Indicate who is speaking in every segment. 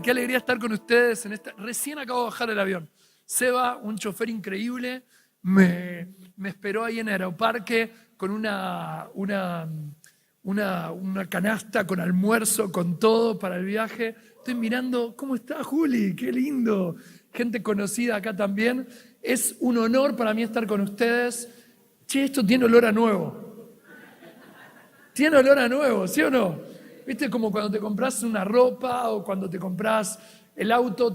Speaker 1: qué alegría estar con ustedes en esta. Recién acabo de bajar el avión. Seba, un chofer increíble, me esperó ahí en Aeroparque con una canasta con almuerzo, con todo para el viaje. Estoy mirando, ¿cómo está Juli? Qué lindo. Gente conocida acá también. Es un honor para mí estar con ustedes. Che, esto tiene olor a nuevo. Tiene olor a nuevo, ¿sí o no? ¿Viste? Como cuando te compras una ropa o cuando te compras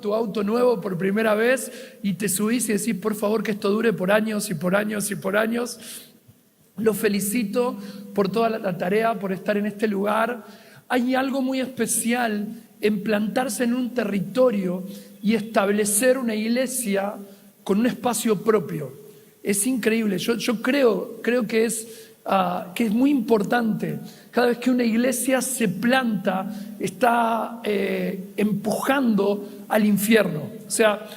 Speaker 1: tu auto nuevo por primera vez y te subís y decís, por favor, que esto dure por años y por años y por años. Los felicito por toda la tarea, por estar en este lugar. Hay algo muy especial en plantarse en un territorio y establecer una iglesia con un espacio propio. Es increíble. Yo creo que es muy importante. Cada vez que una iglesia se planta, está empujando al infierno. O sea,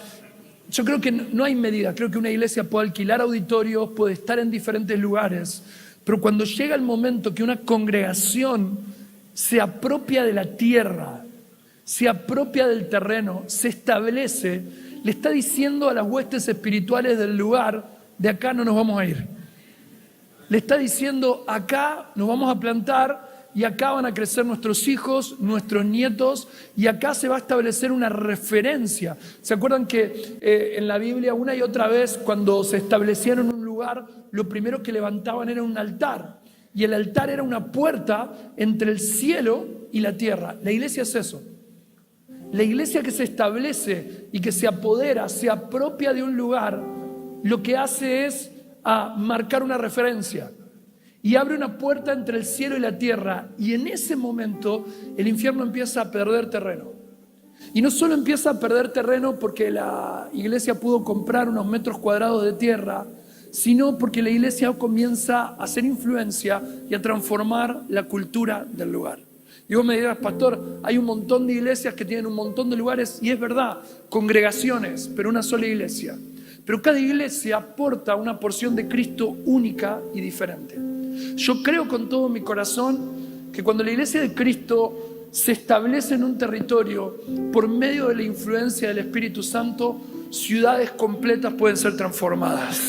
Speaker 1: yo creo que no hay medida. Creo que una iglesia puede alquilar auditorios, puede estar en diferentes lugares, pero cuando llega el momento que una congregación se apropia de la tierra, se apropia del terreno, se establece, le está diciendo a las huestes espirituales del lugar, de acá no nos vamos a ir. Le está diciendo, acá nos vamos a plantar y acá van a crecer nuestros hijos, nuestros nietos, y acá se va a establecer una referencia. ¿Se acuerdan que en la Biblia una y otra vez cuando se establecían en un lugar, lo primero que levantaban era un altar? Y el altar era una puerta entre el cielo y la tierra. La iglesia es eso. La iglesia que se establece y que se apodera, se apropia de un lugar, lo que hace es marcar una referencia y abre una puerta entre el cielo y la tierra, y en ese momento el infierno empieza a perder terreno. Y no solo empieza a perder terreno porque la iglesia pudo comprar unos metros cuadrados de tierra, sino porque la iglesia comienza a hacer influencia y a transformar la cultura del lugar. Y vos me dirás, pastor, hay un montón de iglesias que tienen un montón de lugares, y es verdad, congregaciones, pero una sola iglesia. Pero cada iglesia aporta una porción de Cristo única y diferente. Yo creo con todo mi corazón que cuando la iglesia de Cristo se establece en un territorio por medio de la influencia del Espíritu Santo, ciudades completas pueden ser transformadas.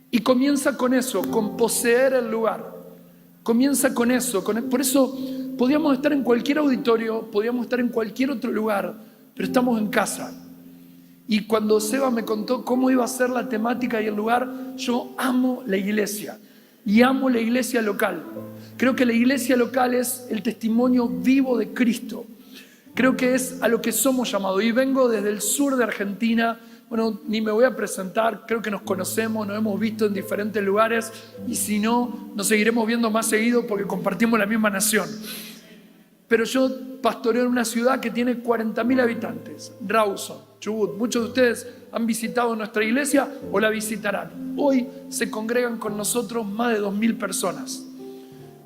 Speaker 1: Y comienza con eso, con poseer el lugar. Comienza con eso. Por eso podíamos estar en cualquier auditorio, podíamos estar en cualquier otro lugar, pero estamos en casa. Y cuando Seba me contó cómo iba a ser la temática y el lugar, yo amo la iglesia y amo la iglesia local. Creo que la iglesia local es el testimonio vivo de Cristo. Creo que es a lo que somos llamados. Y vengo desde el sur de Argentina. Bueno, ni me voy a presentar, creo que nos conocemos, nos hemos visto en diferentes lugares, y si no, nos seguiremos viendo más seguido porque compartimos la misma nación. Pero yo pastoreo en una ciudad que tiene 40.000 habitantes, Rawson, Chubut. Muchos de ustedes han visitado nuestra iglesia o la visitarán. Hoy se congregan con nosotros más de 2.000 personas.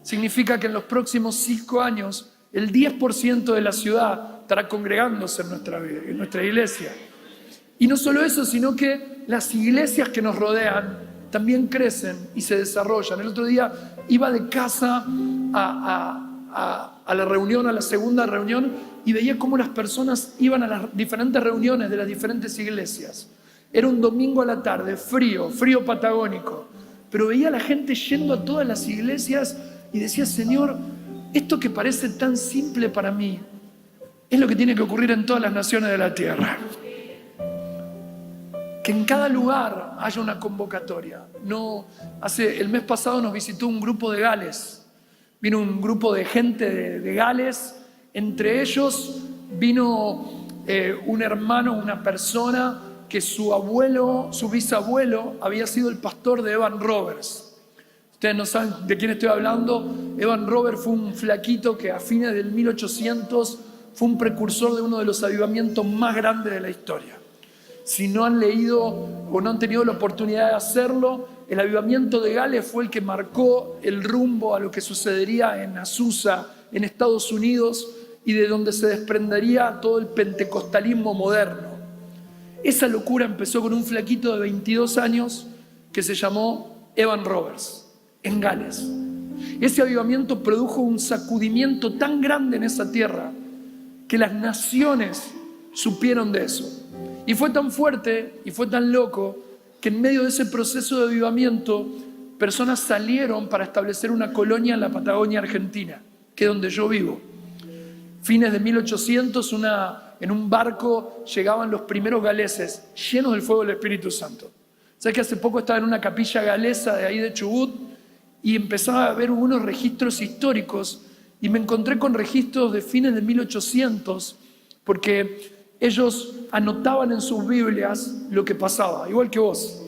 Speaker 1: Significa que en los próximos 5 años, el 10% de la ciudad estará congregándose en nuestra iglesia. Y no solo eso, sino que las iglesias que nos rodean también crecen y se desarrollan. El otro día iba de casa a la reunión, a la segunda reunión, y veía cómo las personas iban a las diferentes reuniones de las diferentes iglesias. Era un domingo a la tarde, frío patagónico, pero veía a la gente yendo a todas las iglesias y decía, Señor, esto que parece tan simple para mí es lo que tiene que ocurrir en todas las naciones de la tierra. Que en cada lugar haya una convocatoria. El mes pasado nos visitó un grupo de Gales. Vino un grupo de gente de Gales. Entre ellos vino un hermano, una persona que su bisabuelo había sido el pastor de Evan Roberts. Ustedes no saben de quién estoy hablando. Evan Roberts fue un flaquito que a fines del 1800 fue un precursor de uno de los avivamientos más grandes de la historia. Si no han leído o no han tenido la oportunidad de hacerlo, el avivamiento de Gales fue el que marcó el rumbo a lo que sucedería en Azusa, en Estados Unidos, y de donde se desprendería todo el pentecostalismo moderno. Esa locura empezó con un flaquito de 22 años que se llamó Evan Roberts, en Gales. Ese avivamiento produjo un sacudimiento tan grande en esa tierra que las naciones supieron de eso. Y fue tan fuerte y fue tan loco que en medio de ese proceso de avivamiento, personas salieron para establecer una colonia en la Patagonia Argentina, que es donde yo vivo. Fines de 1800, en un barco llegaban los primeros galeses llenos del fuego del Espíritu Santo. ¿Sabes que hace poco estaba en una capilla galesa de ahí de Chubut y empezaba a ver unos registros históricos y me encontré con registros de fines de 1800 porque ellos anotaban en sus Biblias lo que pasaba, igual que vos.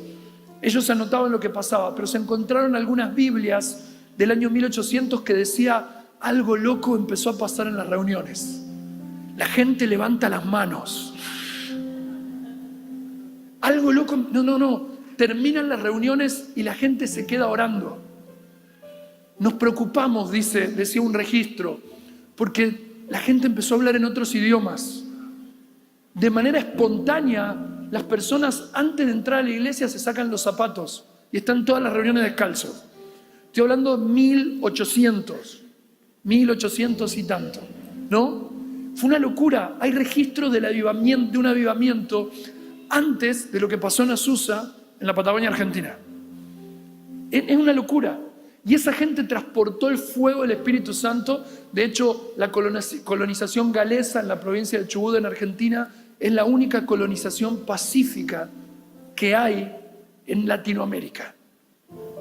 Speaker 1: Ellos anotaban lo que pasaba, pero se encontraron algunas Biblias del año 1800 que decía algo loco empezó a pasar en las reuniones. La gente levanta las manos. Algo loco, no. Terminan las reuniones y la gente se queda orando. Nos preocupamos, decía un registro, porque la gente empezó a hablar en otros idiomas. De manera espontánea, las personas antes de entrar a la iglesia se sacan los zapatos y están todas las reuniones descalzos. Estoy hablando de 1800 y tanto, ¿no? Fue una locura. Hay registros de un avivamiento antes de lo que pasó en Azusa, en la Patagonia Argentina. Es una locura. Y esa gente transportó el fuego del Espíritu Santo. De hecho, la colonización galesa en la provincia de Chubut, en Argentina, es la única colonización pacífica que hay en Latinoamérica.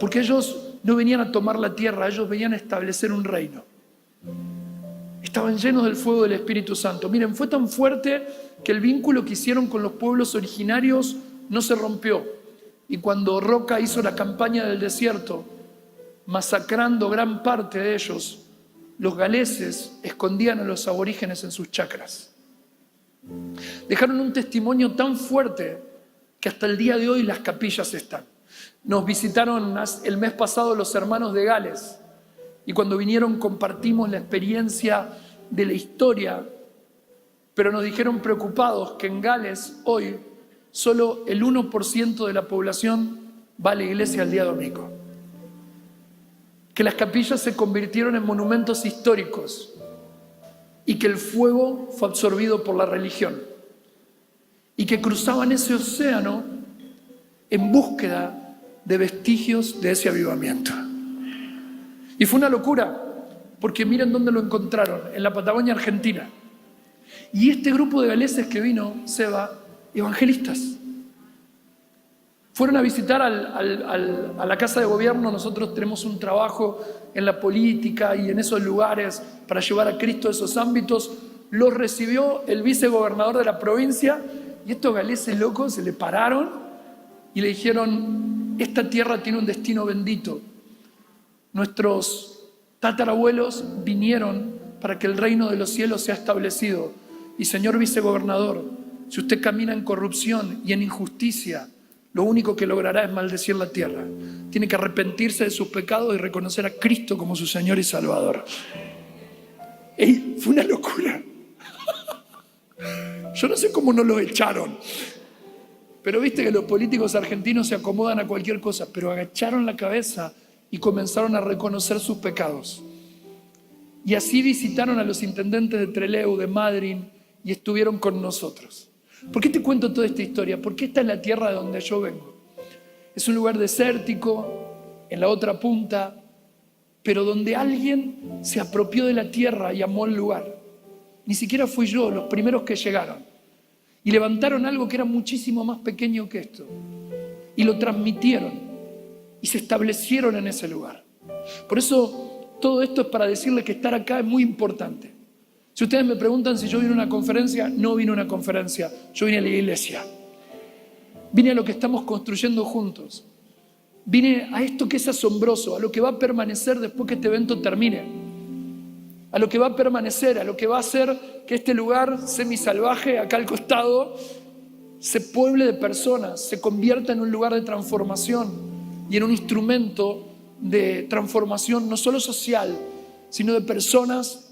Speaker 1: Porque ellos no venían a tomar la tierra, ellos venían a establecer un reino. Estaban llenos del fuego del Espíritu Santo. Miren, fue tan fuerte que el vínculo que hicieron con los pueblos originarios no se rompió. Y cuando Roca hizo la campaña del desierto, masacrando gran parte de ellos, los galeses escondían a los aborígenes en sus chacras. Dejaron un testimonio tan fuerte que hasta el día de hoy las capillas están. Nos visitaron el mes pasado los hermanos de Gales y cuando vinieron compartimos la experiencia de la historia, pero nos dijeron preocupados que en Gales hoy solo el 1% de la población va a la iglesia el día domingo. Que las capillas se convirtieron en monumentos históricos y que el fuego fue absorbido por la religión y que cruzaban ese océano en búsqueda de vestigios de ese avivamiento. Y fue una locura, porque miren dónde lo encontraron, en la Patagonia Argentina. Y este grupo de galeses que vino, Seba, evangelistas, fueron a visitar a la Casa de Gobierno. Nosotros tenemos un trabajo en la política y en esos lugares para llevar a Cristo a esos ámbitos. Los recibió el vicegobernador de la provincia y estos galeses locos se le pararon y le dijeron: esta tierra tiene un destino bendito. Nuestros tatarabuelos vinieron para que el reino de los cielos sea establecido. Y señor vicegobernador, si usted camina en corrupción y en injusticia, lo único que logrará es maldecir la tierra. Tiene que arrepentirse de sus pecados y reconocer a Cristo como su Señor y Salvador. Fue una locura. Yo no sé cómo no lo echaron. Pero viste que los políticos argentinos se acomodan a cualquier cosa, pero agacharon la cabeza y comenzaron a reconocer sus pecados. Y así visitaron a los intendentes de Trelew, de Madryn, y estuvieron con nosotros. ¿Por qué te cuento toda esta historia? Porque esta es la tierra de donde yo vengo. Es un lugar desértico, en la otra punta, pero donde alguien se apropió de la tierra y amó el lugar. Ni siquiera fui yo, los primeros que llegaron. Y levantaron algo que era muchísimo más pequeño que esto. Y lo transmitieron. Y se establecieron en ese lugar. Por eso, todo esto es para decirles que estar acá es muy importante. Si ustedes me preguntan si yo vine a una conferencia, no vine a una conferencia, yo vine a la iglesia. Vine a lo que estamos construyendo juntos. Vine a esto que es asombroso, a lo que va a permanecer después que este evento termine. A lo que va a permanecer, a lo que va a hacer que este lugar semisalvaje, acá al costado, se pueble de personas, se convierta en un lugar de transformación y en un instrumento de transformación no solo social, sino de personas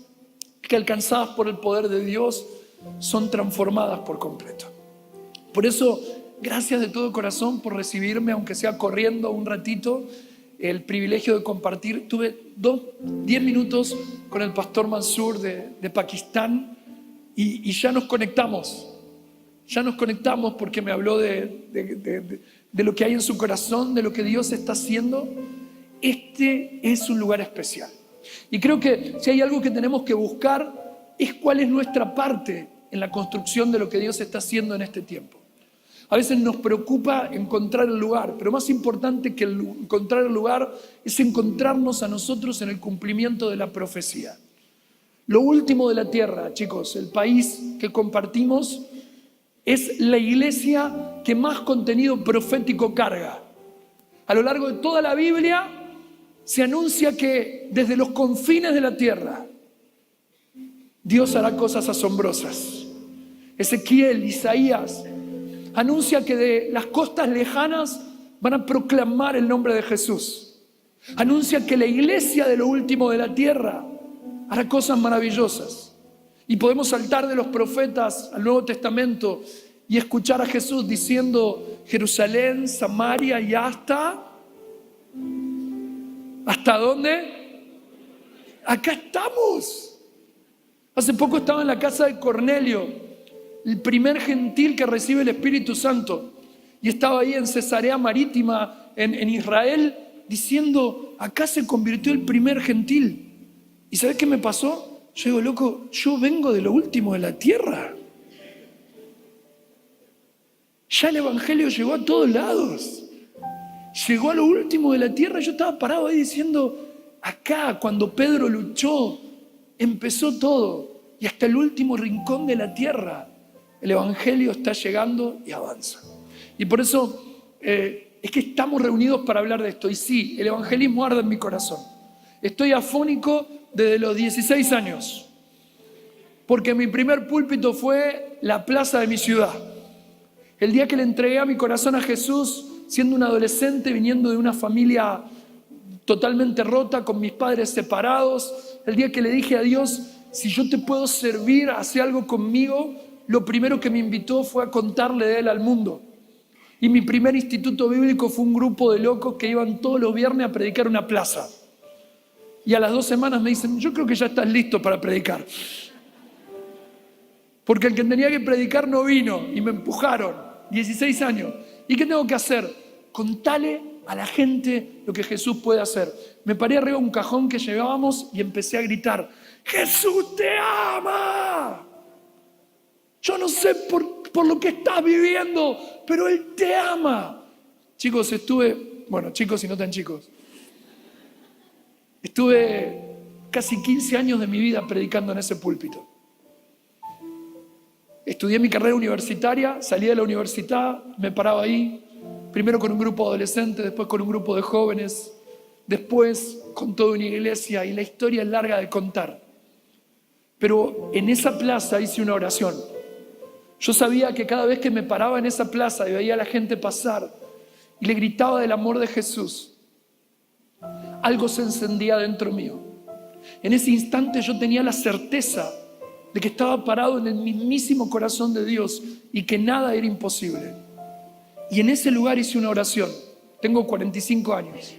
Speaker 1: que, alcanzadas por el poder de Dios, son transformadas por completo. Por eso, gracias de todo corazón por recibirme, aunque sea corriendo un ratito, el privilegio de compartir. Tuve 10 minutos con el pastor Mansur de Pakistán y ya nos conectamos. Ya nos conectamos porque me habló de lo que hay en su corazón, de lo que Dios está haciendo. Este es un lugar especial. Y creo que si hay algo que tenemos que buscar es cuál es nuestra parte en la construcción de lo que Dios está haciendo en este tiempo. A veces nos preocupa encontrar el lugar, pero más importante que encontrar el lugar es encontrarnos a nosotros en el cumplimiento de la profecía. Lo último de la tierra, chicos, el país que compartimos es la iglesia que más contenido profético carga. A lo largo de toda la Biblia se anuncia que desde los confines de la tierra Dios hará cosas asombrosas. Ezequiel, Isaías anuncia que de las costas lejanas van a proclamar el nombre de Jesús. Anuncia que la iglesia de lo último de la tierra hará cosas maravillosas. Y podemos saltar de los profetas al Nuevo Testamento y escuchar a Jesús diciendo Jerusalén, Samaria y ¿hasta dónde? Acá estamos. Hace poco estaba en la casa de Cornelio, el primer gentil que recibe el Espíritu Santo, y estaba ahí en Cesarea Marítima, en Israel, diciendo, acá se convirtió el primer gentil. ¿Y sabes qué me pasó? Yo digo, loco, yo vengo de lo último de la tierra. Ya el Evangelio llegó a todos lados. Llegó a lo último de la tierra. Yo estaba parado ahí diciendo, acá cuando Pedro luchó, empezó todo. Y hasta el último rincón de la tierra, el Evangelio está llegando y avanza. Y por eso es que estamos reunidos para hablar de esto. Y sí, el evangelismo arde en mi corazón. Estoy afónico desde los 16 años. Porque mi primer púlpito fue la plaza de mi ciudad. El día que le entregué a mi corazón a Jesús, siendo un adolescente, viniendo de una familia totalmente rota, con mis padres separados, el día que le dije a Dios, si yo te puedo servir, hace algo conmigo, lo primero que me invitó fue a contarle de él al mundo. Y mi primer instituto bíblico fue un grupo de locos que iban todos los viernes a predicar una plaza. Y a las 2 semanas me dicen, yo creo que ya estás listo para predicar. Porque el que tenía que predicar no vino y me empujaron, 16 años. ¿Y qué tengo que hacer? Contale a la gente lo que Jesús puede hacer. Me paré arriba de un cajón que llevábamos y empecé a gritar, ¡Jesús te ama! Yo no sé por lo que estás viviendo, pero Él te ama. Chicos, chicos y no tan chicos. Estuve casi 15 años de mi vida predicando en ese púlpito. Estudié mi carrera universitaria, salí de la universidad, me paraba ahí, primero con un grupo de adolescentes, después con un grupo de jóvenes, después con toda una iglesia, y la historia es larga de contar. Pero en esa plaza hice una oración. Yo sabía que cada vez que me paraba en esa plaza y veía a la gente pasar y le gritaba del amor de Jesús, algo se encendía dentro mío. En ese instante yo tenía la certeza de que estaba parado en el mismísimo corazón de Dios y que nada era imposible. Y en ese lugar hice una oración. Tengo 45 años.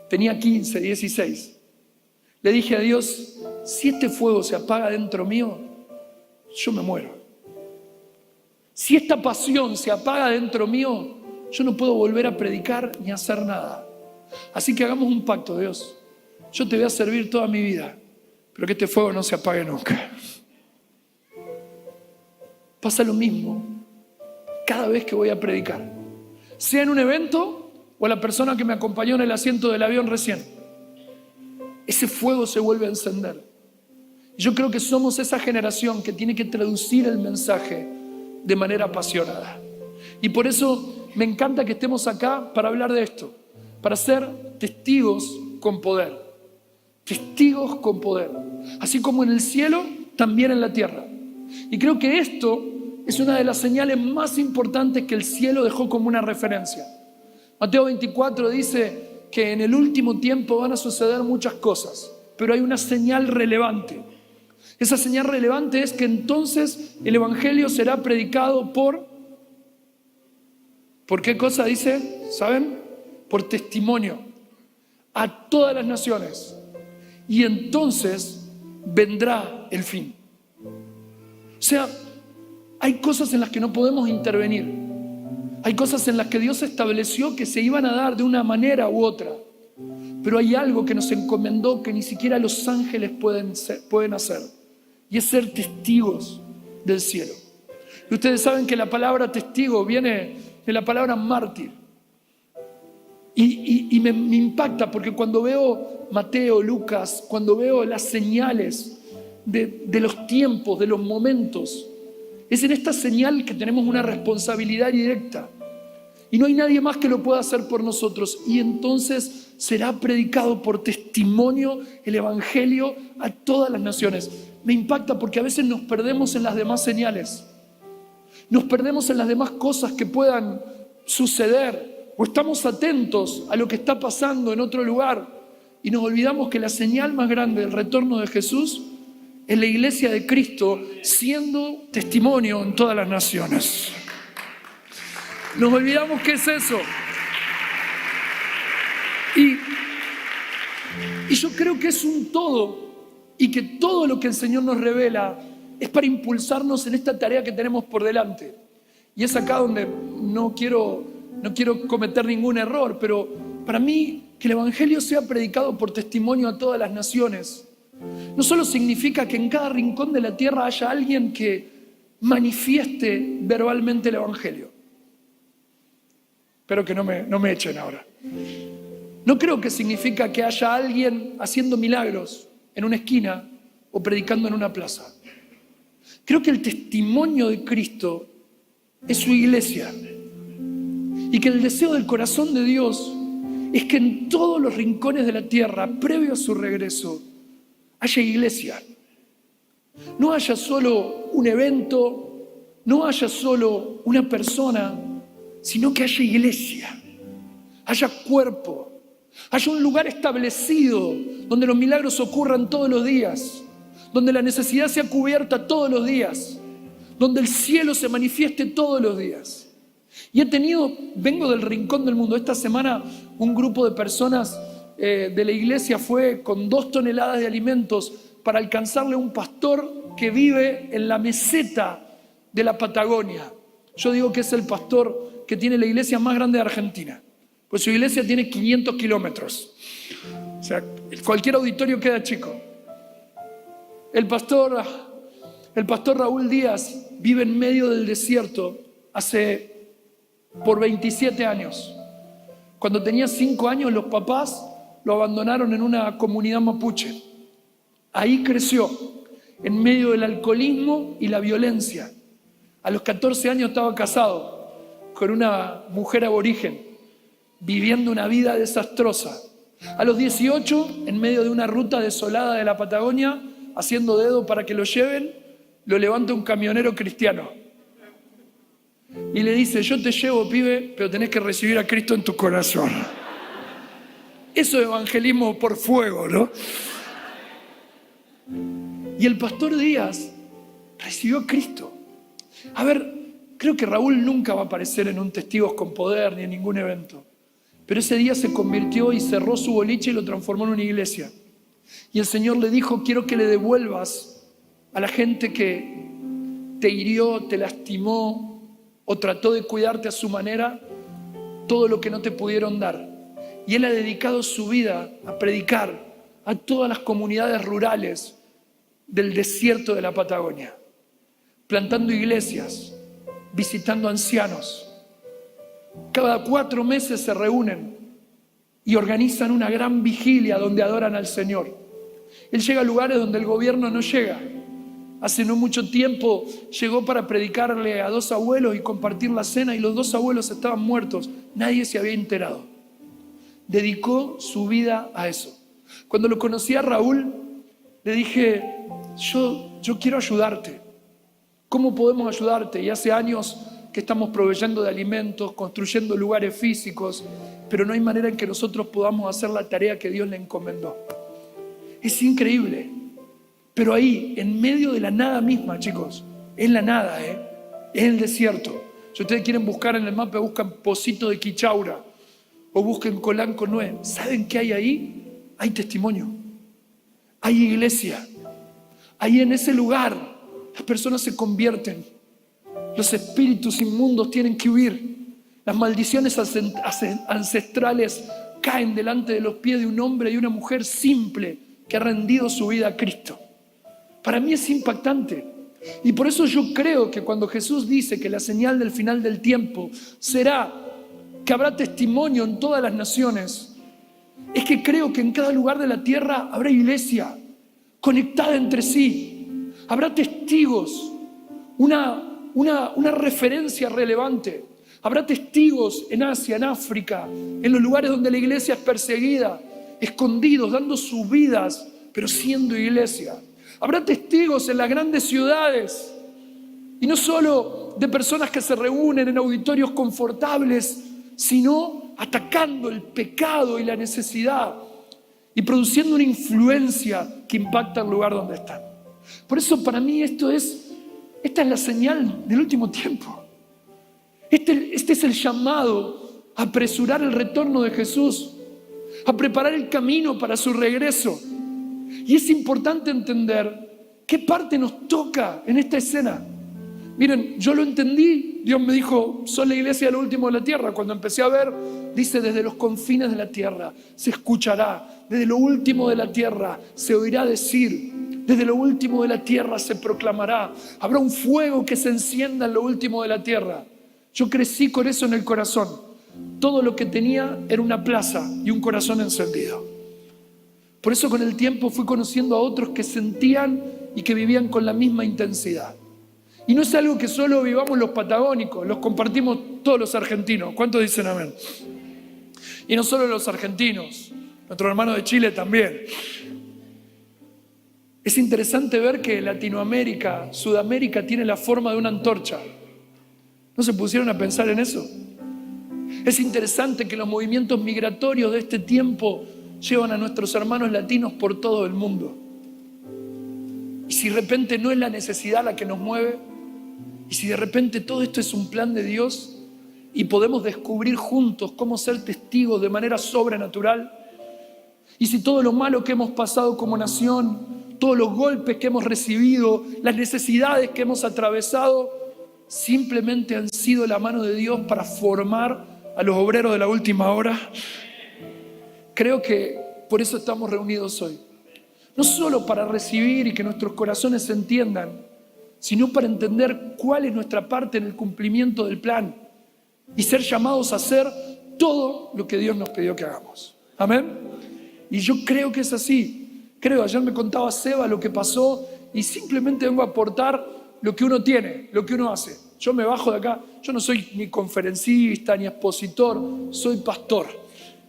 Speaker 1: Tenía 15, 16. Le dije a Dios, si este fuego se apaga dentro mío, yo me muero. Si esta pasión se apaga dentro mío, yo no puedo volver a predicar ni a hacer nada. Así que hagamos un pacto, Dios. Yo te voy a servir toda mi vida, pero que este fuego no se apague nunca. Pasa lo mismo cada vez que voy a predicar. Sea en un evento o la persona que me acompañó en el asiento del avión recién. Ese fuego se vuelve a encender. Yo creo que somos esa generación que tiene que traducir el mensaje de manera apasionada. Y por eso me encanta que estemos acá para hablar de esto, para ser testigos con poder. Testigos con poder. Así como en el cielo, también en la tierra. Y creo que esto es una de las señales más importantes que el cielo dejó como una referencia. Mateo 24 dice que en el último tiempo van a suceder muchas cosas, pero hay una señal relevante. Esa señal relevante es que entonces el evangelio será predicado ¿por qué cosa dice? ¿Saben? Por testimonio a todas las naciones. Y entonces vendrá el fin. sea, hay cosas en las que no podemos intervenir. Hay cosas en las que Dios estableció que se iban a dar de una manera u otra. Pero hay algo que nos encomendó que ni siquiera los ángeles pueden hacer. Y es ser testigos del cielo. Y ustedes saben que la palabra testigo viene de la palabra mártir. Y me impacta porque cuando veo Mateo, Lucas, cuando veo las señales de los tiempos, de los momentos, es en esta señal que tenemos una responsabilidad directa. Y no hay nadie más que lo pueda hacer por nosotros. Y entonces será predicado por testimonio el Evangelio a todas las naciones. Me impacta porque a veces nos perdemos en las demás señales. Nos perdemos en las demás cosas que puedan suceder. O estamos atentos a lo que está pasando en otro lugar. Y nos olvidamos que la señal más grande del retorno de Jesús es la iglesia de Cristo siendo testimonio en todas las naciones. Nos olvidamos que es eso. Y yo creo que es un todo y que todo lo que el Señor nos revela es para impulsarnos en esta tarea que tenemos por delante. Y es acá donde no quiero cometer ningún error, pero para mí que el Evangelio sea predicado por testimonio a todas las naciones no solo significa que en cada rincón de la tierra haya alguien que manifieste verbalmente el Evangelio. Espero que no me echen ahora. No creo que significa que haya alguien haciendo milagros en una esquina o predicando en una plaza. Creo que el testimonio de Cristo es su iglesia. Y que el deseo del corazón de Dios es que en todos los rincones de la tierra, previo a su regreso, haya iglesia. No haya solo un evento, no haya solo una persona, sino que haya iglesia, haya cuerpo, haya un lugar establecido donde los milagros ocurran todos los días, donde la necesidad sea cubierta todos los días, donde el cielo se manifieste todos los días. Y vengo del rincón del mundo. Esta semana un grupo de personas de la iglesia fue con 2 toneladas de alimentos para alcanzarle a un pastor que vive en la meseta de la Patagonia. Yo digo que es el pastor que tiene la iglesia más grande de Argentina, pues su iglesia tiene 500 kilómetros. O sea, cualquier auditorio queda chico. El pastor Raúl Díaz vive en medio del desierto por 27 años. Cuando tenía 5 años, los papás lo abandonaron en una comunidad mapuche. Ahí creció, en medio del alcoholismo y la violencia. A los 14 años estaba casado con una mujer aborigen, viviendo una vida desastrosa. A los 18, en medio de una ruta desolada de la Patagonia, haciendo dedo para que lo lleven, lo levanta un camionero cristiano. Y le dice: yo te llevo, pibe, pero tenés que recibir a Cristo en tu corazón. Eso es evangelismo por fuego, ¿no? Y el pastor Díaz recibió a Cristo. A ver, creo que Raúl nunca va a aparecer en un Testigos con Poder ni en ningún evento. Pero ese día se convirtió y cerró su boliche y lo transformó en una iglesia. Y el Señor le dijo: quiero que le devuelvas a la gente que te hirió, te lastimó o trató de cuidarte a su manera, todo lo que no te pudieron dar. Y él ha dedicado su vida a predicar a todas las comunidades rurales del desierto de la Patagonia, plantando iglesias, visitando ancianos. Cada 4 meses se reúnen y organizan una gran vigilia donde adoran al Señor. Él llega a lugares donde el gobierno no llega. Hace no mucho tiempo llegó para predicarle a 2 abuelos y compartir la cena, y los 2 abuelos estaban muertos. Nadie se había enterado. Dedicó su vida a eso. Cuando lo conocí a Raúl, le dije: yo quiero ayudarte. ¿Cómo podemos ayudarte? Y hace años que estamos proveyendo de alimentos, construyendo lugares físicos, pero no hay manera en que nosotros podamos hacer la tarea que Dios le encomendó. Es increíble. Pero ahí, en medio de la nada misma, chicos, es la nada, es el desierto. Si ustedes quieren buscar en el mapa, buscan Pocito de Quichaura o busquen Colanco 9. ¿Saben qué hay ahí? Hay testimonio, hay iglesia. Ahí en ese lugar las personas se convierten, los espíritus inmundos tienen que huir, las maldiciones ancestrales caen delante de los pies de un hombre y una mujer simple que ha rendido su vida a Cristo. Para mí es impactante. Y por eso yo creo que cuando Jesús dice que la señal del final del tiempo será que habrá testimonio en todas las naciones, es que creo que en cada lugar de la tierra habrá iglesia conectada entre sí. Habrá testigos, una referencia relevante. Habrá testigos en Asia, en África, en los lugares donde la iglesia es perseguida, escondidos, dando sus vidas, pero siendo iglesia. Habrá testigos en las grandes ciudades, y no solo de personas que se reúnen en auditorios confortables, sino atacando el pecado y la necesidad y produciendo una influencia que impacta el lugar donde están. Por eso para mí esta es la señal del último tiempo. Este es el llamado a apresurar el retorno de Jesús, a preparar el camino para su regreso. Y es importante entender qué parte nos toca en esta escena. Miren, yo lo entendí. Dios me dijo, son la iglesia de lo último de la tierra. Cuando empecé a ver, dice, desde los confines de la tierra se escuchará. Desde lo último de la tierra se oirá decir. Desde lo último de la tierra se proclamará. Habrá un fuego que se encienda en lo último de la tierra. Yo crecí con eso en el corazón. Todo lo que tenía era una plaza y un corazón encendido. Por eso con el tiempo fui conociendo a otros que sentían y que vivían con la misma intensidad. Y no es algo que solo vivamos los patagónicos, los compartimos todos los argentinos. ¿Cuántos dicen amén? Y no solo los argentinos, nuestros hermanos de Chile también. Es interesante ver que Latinoamérica, Sudamérica tiene la forma de una antorcha. ¿No se pusieron a pensar en eso? Es interesante que los movimientos migratorios de este tiempo llevan a nuestros hermanos latinos por todo el mundo. Y si de repente no es la necesidad la que nos mueve, y si de repente todo esto es un plan de Dios y podemos descubrir juntos cómo ser testigos de manera sobrenatural, y si todo lo malo que hemos pasado como nación, todos los golpes que hemos recibido, las necesidades que hemos atravesado, simplemente han sido la mano de Dios para formar a los obreros de la última hora, creo que por eso estamos reunidos hoy. No solo para recibir y que nuestros corazones se entiendan, sino para entender cuál es nuestra parte en el cumplimiento del plan y ser llamados a hacer todo lo que Dios nos pidió que hagamos. Amén. Y yo creo que es así. Ayer me contaba Seba lo que pasó y simplemente vengo a aportar lo que uno tiene, lo que uno hace. Yo me bajo de acá, yo no soy ni conferencista ni expositor, soy pastor.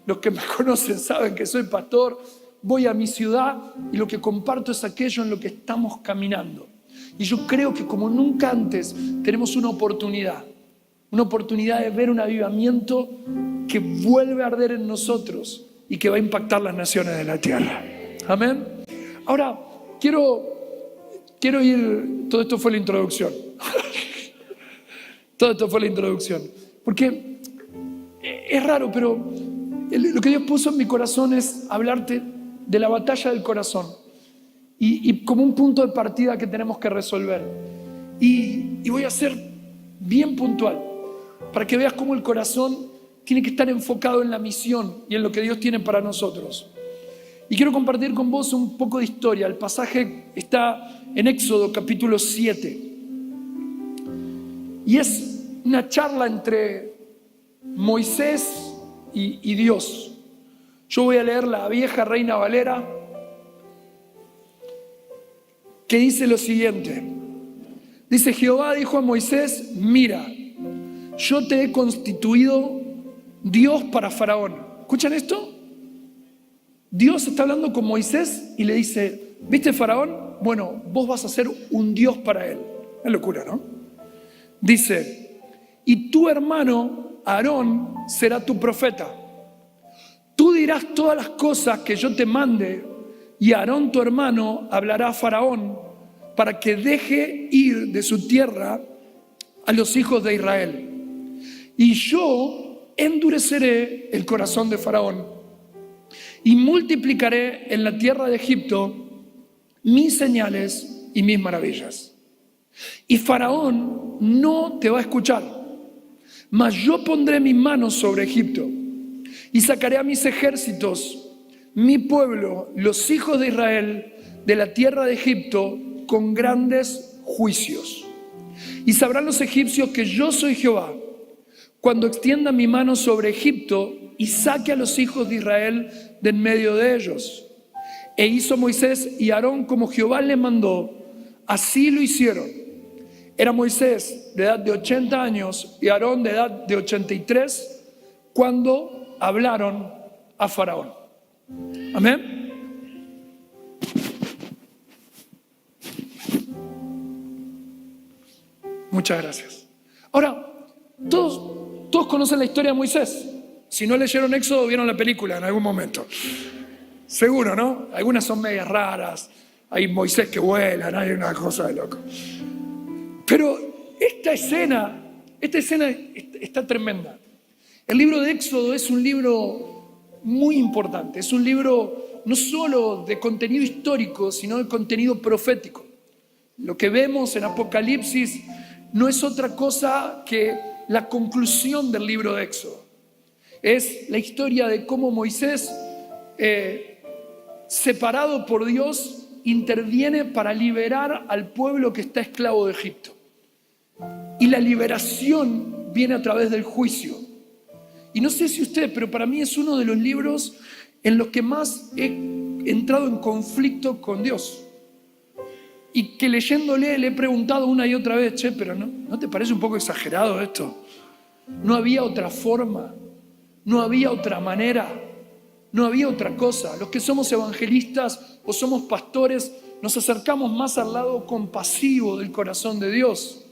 Speaker 1: Los que me conocen saben que soy pastor. Voy a mi ciudad y lo que comparto es aquello en lo que estamos caminando. Y yo creo que como nunca antes tenemos una oportunidad de ver un avivamiento que vuelve a arder en nosotros y que va a impactar las naciones de la tierra. Amén. Ahora, quiero ir, todo esto fue la introducción. Todo esto fue la introducción. Porque es raro, pero lo que Dios puso en mi corazón es hablarte de la batalla del corazón y como un punto de partida que tenemos que resolver. Y voy a ser bien puntual para que veas cómo el corazón tiene que estar enfocado en la misión y en lo que Dios tiene para nosotros. Y quiero compartir con vos un poco de historia. El pasaje está en Éxodo capítulo 7 y es una charla entre Moisés y Dios. Yo voy a leer la vieja Reina Valera, que dice lo siguiente. Dice: Jehová dijo a Moisés: mira, yo te he constituido Dios para Faraón. ¿Escuchan esto? Dios está hablando con Moisés y le dice: ¿viste Faraón? Bueno, vos vas a ser un Dios para él. Es locura, ¿no? Dice: y tu hermano Aarón será tu profeta. Tú dirás todas las cosas que yo te mande, y Aarón tu hermano hablará a Faraón para que deje ir de su tierra a los hijos de Israel. Y yo endureceré el corazón de Faraón y multiplicaré en la tierra de Egipto mis señales y mis maravillas. Y Faraón no te va a escuchar, mas yo pondré mis manos sobre Egipto y sacaré a mis ejércitos, mi pueblo, los hijos de Israel, de la tierra de Egipto con grandes juicios. Y sabrán los egipcios que yo soy Jehová, cuando extienda mi mano sobre Egipto y saque a los hijos de Israel de en medio de ellos. E hizo Moisés y Aarón como Jehová le mandó, así lo hicieron. Era Moisés de edad de 80 años y Aarón de edad de 83 cuando hablaron a Faraón. Amén. Muchas gracias. Ahora, todos conocen la historia de Moisés. Si no leyeron Éxodo, vieron la película en algún momento. Seguro, ¿no? Algunas son medias raras. Hay Moisés que vuela, hay una cosa de loco. Pero esta escena está tremenda. El libro de Éxodo es un libro muy importante. Es un libro no solo de contenido histórico, sino de contenido profético. Lo que vemos en Apocalipsis no es otra cosa que la conclusión del libro de Éxodo. Es la historia de cómo Moisés, separado por Dios, interviene para liberar al pueblo que está esclavo de Egipto. Y la liberación viene a través del juicio. Y no sé si usted, pero para mí es uno de los libros en los que más he entrado en conflicto con Dios. Y que leyéndole le he preguntado una y otra vez, pero ¿no te parece un poco exagerado esto? No había otra forma, no había otra manera, no había otra cosa. Los que somos evangelistas o somos pastores nos acercamos más al lado compasivo del corazón de Dios.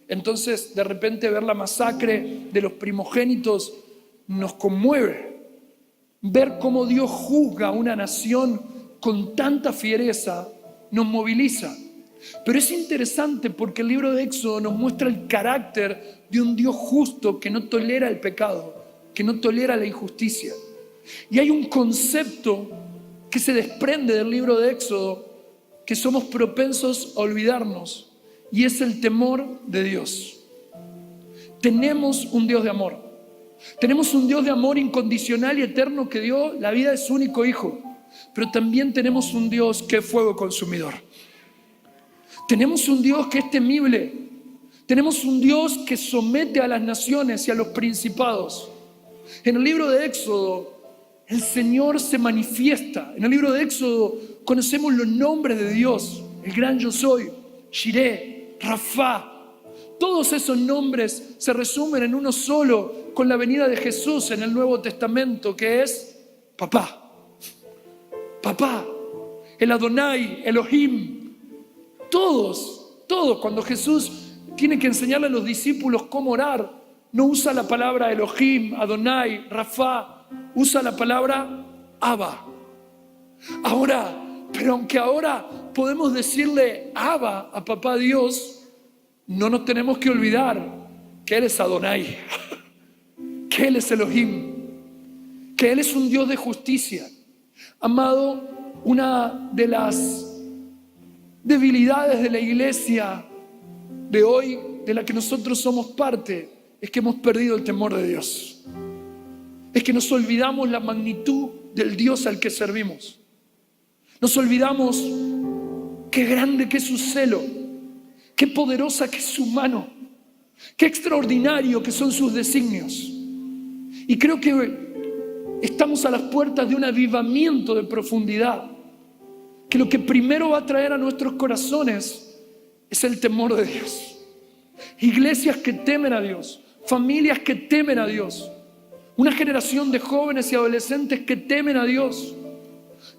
Speaker 1: Entonces, de repente ver la masacre de los primogénitos nos conmueve. Ver cómo Dios juzga a una nación con tanta fiereza nos moviliza. Pero es interesante porque el libro de Éxodo nos muestra el carácter de un Dios justo que no tolera el pecado, que no tolera la injusticia. Y hay un concepto que se desprende del libro de Éxodo que somos propensos a olvidarnos, y es el temor de Dios. Tenemos un Dios de amor. Tenemos un Dios de amor incondicional y eterno que dio la vida de su único hijo. Pero también tenemos un Dios que es fuego consumidor. Tenemos un Dios que es temible. Tenemos un Dios que somete a las naciones y a los principados. En el libro de Éxodo, el Señor se manifiesta. En el libro de Éxodo conocemos los nombres de Dios. El gran yo soy, Jireh, Rafá. Todos esos nombres se resumen en uno solo con la venida de Jesús en el Nuevo Testamento, que es Papá. Papá, el Adonai, Elohim. Todos, cuando Jesús tiene que enseñarle a los discípulos cómo orar, no usa la palabra Elohim, Adonai, Rafá, usa la palabra Abba. Pero aunque ahora podemos decirle Abba a Papá Dios, no nos tenemos que olvidar que Él es Adonai, que Él es Elohim, que Él es un Dios de justicia. Amado, una de las debilidades de la iglesia de hoy, de la que nosotros somos parte, es que hemos perdido el temor de Dios. Es que nos olvidamos la magnitud del Dios al que servimos. Nos olvidamos qué grande que es su celo, qué poderosa que es su mano, qué extraordinario que son sus designios. Y creo que estamos a las puertas de un avivamiento de profundidad, que lo que primero va a traer a nuestros corazones es el temor de Dios. Iglesias que temen a Dios, familias que temen a Dios, una generación de jóvenes y adolescentes que temen a Dios,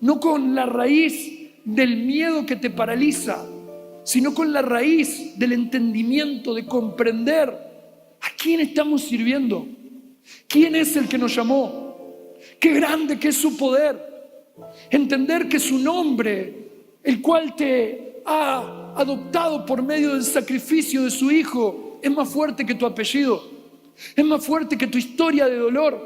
Speaker 1: no con la raíz del miedo que te paraliza, sino con la raíz del entendimiento, de comprender a quién estamos sirviendo, quién es el que nos llamó, qué grande que es su poder. Entender que su nombre, el cual te ha adoptado por medio del sacrificio de su Hijo, es más fuerte que tu apellido, es más fuerte que tu historia de dolor,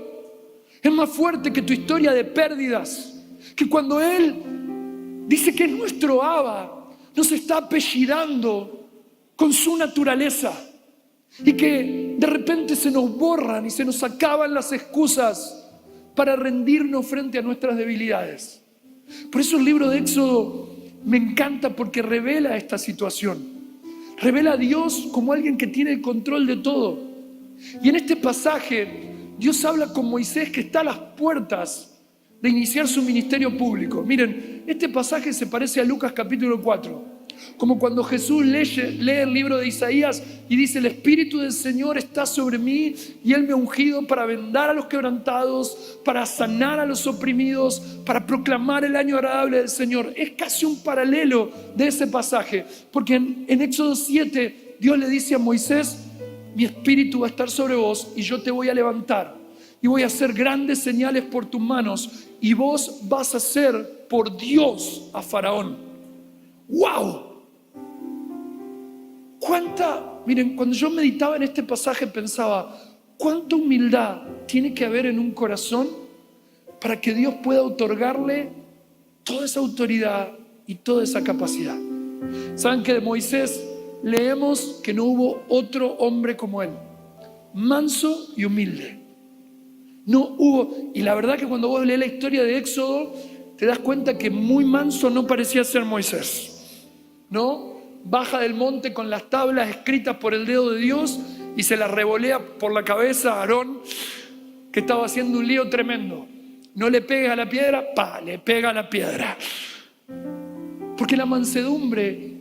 Speaker 1: es más fuerte que tu historia de pérdidas. Que cuando Él dice que es nuestro Abba, nos está apellidando con su naturaleza y que de repente se nos borran y se nos acaban las excusas para rendirnos frente a nuestras debilidades. Por eso el libro de Éxodo me encanta, porque revela esta situación. Revela a Dios como alguien que tiene el control de todo. Y en este pasaje Dios habla con Moisés, que está a las puertas de iniciar su ministerio público. Miren, este pasaje se parece a Lucas capítulo 4. Como cuando Jesús lee el libro de Isaías y dice: el Espíritu del Señor está sobre mí y Él me ha ungido para vendar a los quebrantados, para sanar a los oprimidos, para proclamar el año agradable del Señor. Es casi un paralelo de ese pasaje, porque en Éxodo 7 Dios le dice a Moisés: mi Espíritu va a estar sobre vos y yo te voy a levantar y voy a hacer grandes señales por tus manos y vos vas a ser por Dios a Faraón. ¡Wow! Miren, cuando yo meditaba en este pasaje pensaba, ¿cuánta humildad tiene que haber en un corazón para que Dios pueda otorgarle toda esa autoridad y toda esa capacidad? ¿Saben que de Moisés leemos que no hubo otro hombre como él? Manso y humilde. No hubo, y la verdad que cuando vos lees la historia de Éxodo, te das cuenta que muy manso no parecía ser Moisés, ¿no? Baja del monte con las tablas escritas por el dedo de Dios y se las revolea por la cabeza a Aarón, que estaba haciendo un lío tremendo. No le pegues a la piedra, le pega a la piedra. Porque la mansedumbre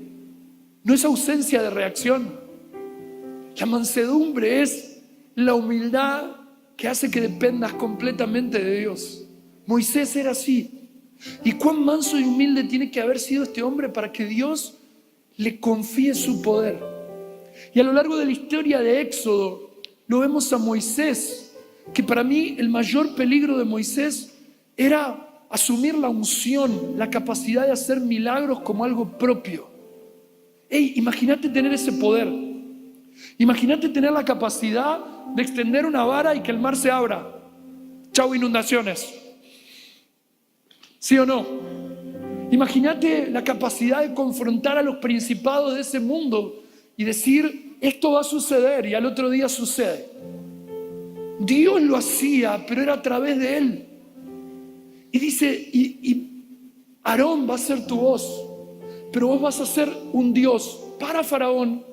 Speaker 1: no es ausencia de reacción. La mansedumbre es la humildad que hace que dependas completamente de Dios. Moisés era así. ¿Y cuán manso y humilde tiene que haber sido este hombre para que Dios le confíe su poder? Y a lo largo de la historia de Éxodo lo vemos a Moisés, que para mí el mayor peligro de Moisés era asumir la unción, la capacidad de hacer milagros como algo propio. Imagínate tener ese poder. Imagínate tener la capacidad de extender una vara y que el mar se abra. Chau inundaciones. ¿Sí o no? Imagínate la capacidad de confrontar a los principados de ese mundo y decir: esto va a suceder, y al otro día sucede. Dios lo hacía, pero era a través de él. Y dice: y Aarón va a ser tu voz, pero vos vas a ser un Dios para Faraón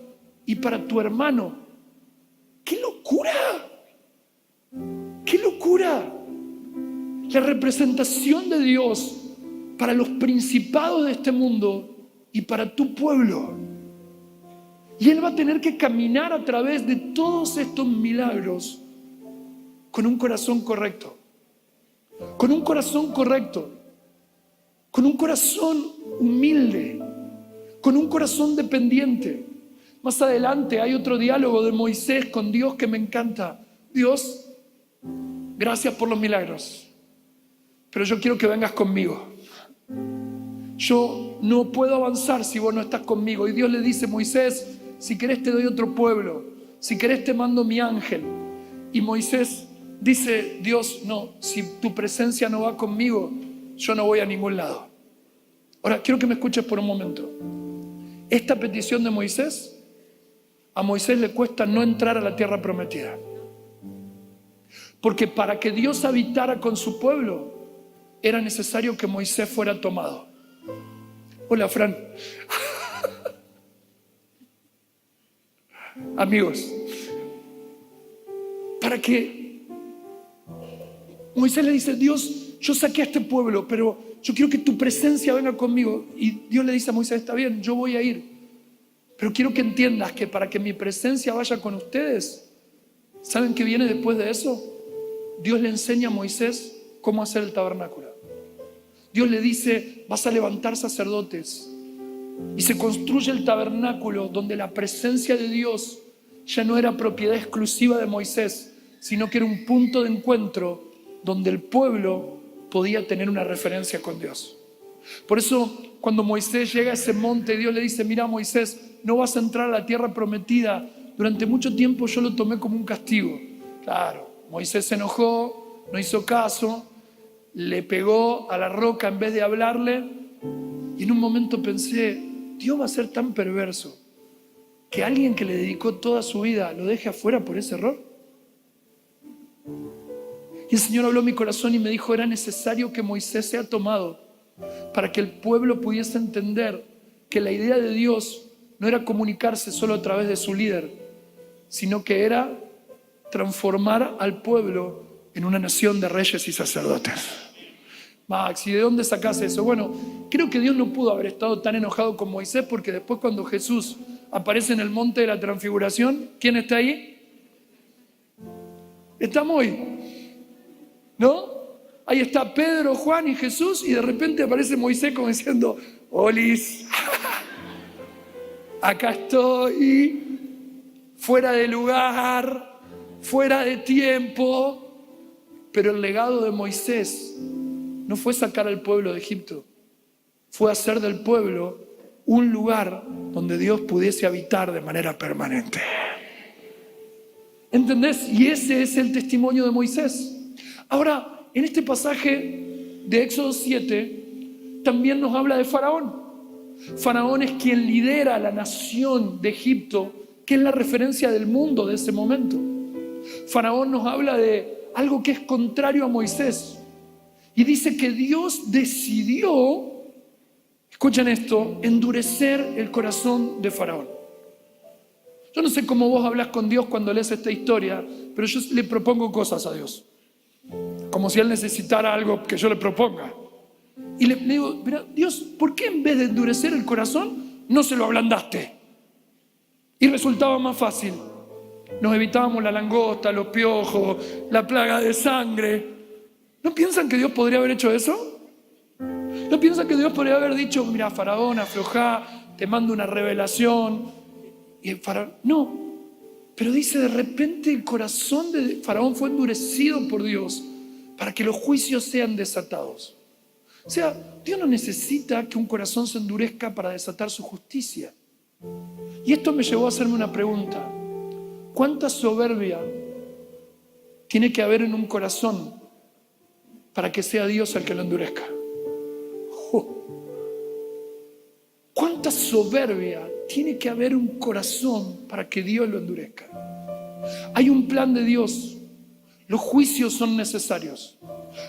Speaker 1: y para tu hermano. ¡Qué locura! ¡Qué locura! La representación de Dios para los principados de este mundo y para tu pueblo. Y Él va a tener que caminar a través de todos estos milagros con un corazón correcto. Con un corazón correcto. Con un corazón humilde. Con un corazón dependiente. Más adelante hay otro diálogo de Moisés con Dios que me encanta. Dios, gracias por los milagros, pero yo quiero que vengas conmigo. Yo no puedo avanzar si vos no estás conmigo. Y Dios le dice: Moisés, si querés te doy otro pueblo, si querés te mando mi ángel. Y Moisés dice: Dios, no, si tu presencia no va conmigo, yo no voy a ningún lado. Ahora, quiero que me escuches por un momento. Esta petición de Moisés, a Moisés le cuesta no entrar a la tierra prometida. Porque para que Dios habitara con su pueblo, era necesario que Moisés fuera tomado. Hola, Fran. Amigos, para que Moisés le dice: Dios, yo saqué a este pueblo, pero yo quiero que tu presencia venga conmigo. Y Dios le dice a Moisés: está bien, yo voy a ir, pero quiero que entiendas que para que mi presencia vaya con ustedes, ¿saben qué viene después de eso? Dios le enseña a Moisés cómo hacer el tabernáculo. Dios le dice: vas a levantar sacerdotes. Y se construye el tabernáculo donde la presencia de Dios ya no era propiedad exclusiva de Moisés, sino que era un punto de encuentro donde el pueblo podía tener una referencia con Dios. Por eso, cuando Moisés llega a ese monte, Dios le dice: mira, Moisés, no vas a entrar a la tierra prometida. Durante mucho tiempo yo lo tomé como un castigo. Claro, Moisés se enojó, no hizo caso, le pegó a la roca en vez de hablarle. Y en un momento pensé: Dios va a ser tan perverso que alguien que le dedicó toda su vida lo deje afuera por ese error. Y el Señor habló a mi corazón y me dijo, era necesario que Moisés sea tomado para que el pueblo pudiese entender que la idea de Dios no era comunicarse solo a través de su líder, sino que era transformar al pueblo en una nación de reyes y sacerdotes. Max, ¿y de dónde sacás eso? Bueno, creo que Dios no pudo haber estado tan enojado con Moisés, porque después, cuando Jesús aparece en el monte de la transfiguración, ¿quién está ahí? Está Moy, ¿no? Ahí está Pedro, Juan y Jesús, y de repente aparece Moisés como diciendo, Olis, acá estoy, fuera de lugar, fuera de tiempo. Pero el legado de Moisés no fue sacar al pueblo de Egipto, fue hacer del pueblo un lugar donde Dios pudiese habitar de manera permanente. ¿Entendés? Y ese es el testimonio de Moisés. Ahora, en este pasaje de Éxodo 7, también nos habla de Faraón. Faraón es quien lidera la nación de Egipto, que es la referencia del mundo de ese momento. Faraón nos habla de algo que es contrario a Moisés. Y dice que Dios decidió, escuchen esto, endurecer el corazón de Faraón. Yo no sé cómo vos hablas con Dios cuando lees esta historia, pero yo le propongo cosas a Dios, como si Él necesitara algo que yo le proponga. Y le digo, mira, Dios, ¿por qué en vez de endurecer el corazón no se lo ablandaste? Y resultaba más fácil. Nos evitábamos la langosta, los piojos, la plaga de sangre. ¿No piensan que Dios podría haber hecho eso? ¿No piensan que Dios podría haber dicho, mira, Faraón, aflojá, te mando una revelación? Y el Faraón, no. Pero dice, de repente el corazón de Faraón fue endurecido por Dios para que los juicios sean desatados. O sea, Dios no necesita que un corazón se endurezca para desatar su justicia. Y esto me llevó a hacerme una pregunta. ¿Cuánta soberbia tiene que haber en un corazón para que sea Dios el que lo endurezca? ¿Cuánta soberbia tiene que haber un corazón para que Dios lo endurezca? Hay un plan de Dios. Los juicios son necesarios.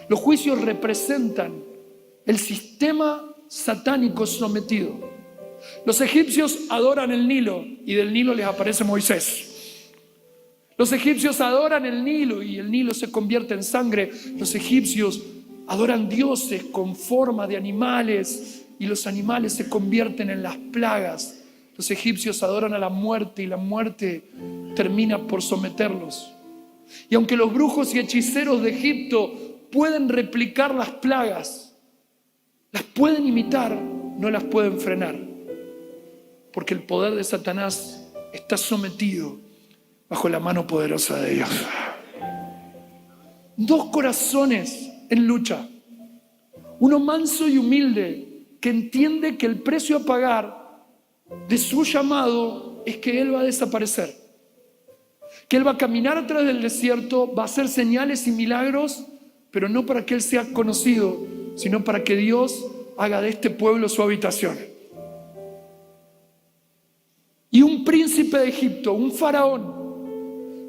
Speaker 1: Los juicios representan el sistema satánico sometido. Los egipcios adoran el Nilo y del Nilo les aparece Moisés. Los egipcios adoran el Nilo y el Nilo se convierte en sangre. Los egipcios adoran dioses con forma de animales y los animales se convierten en las plagas. Los egipcios adoran a la muerte y la muerte termina por someterlos. Y aunque los brujos y hechiceros de Egipto pueden replicar las plagas, las pueden imitar, no las pueden frenar, porque el poder de Satanás está sometido bajo la mano poderosa de Dios. Dos corazones en lucha. Uno manso y humilde, que entiende que el precio a pagar de su llamado es que Él va a desaparecer, que Él va a caminar a través del desierto, va a hacer señales y milagros, pero no para que Él sea conocido, sino para que Dios haga de este pueblo su habitación. Y un príncipe de Egipto, un faraón,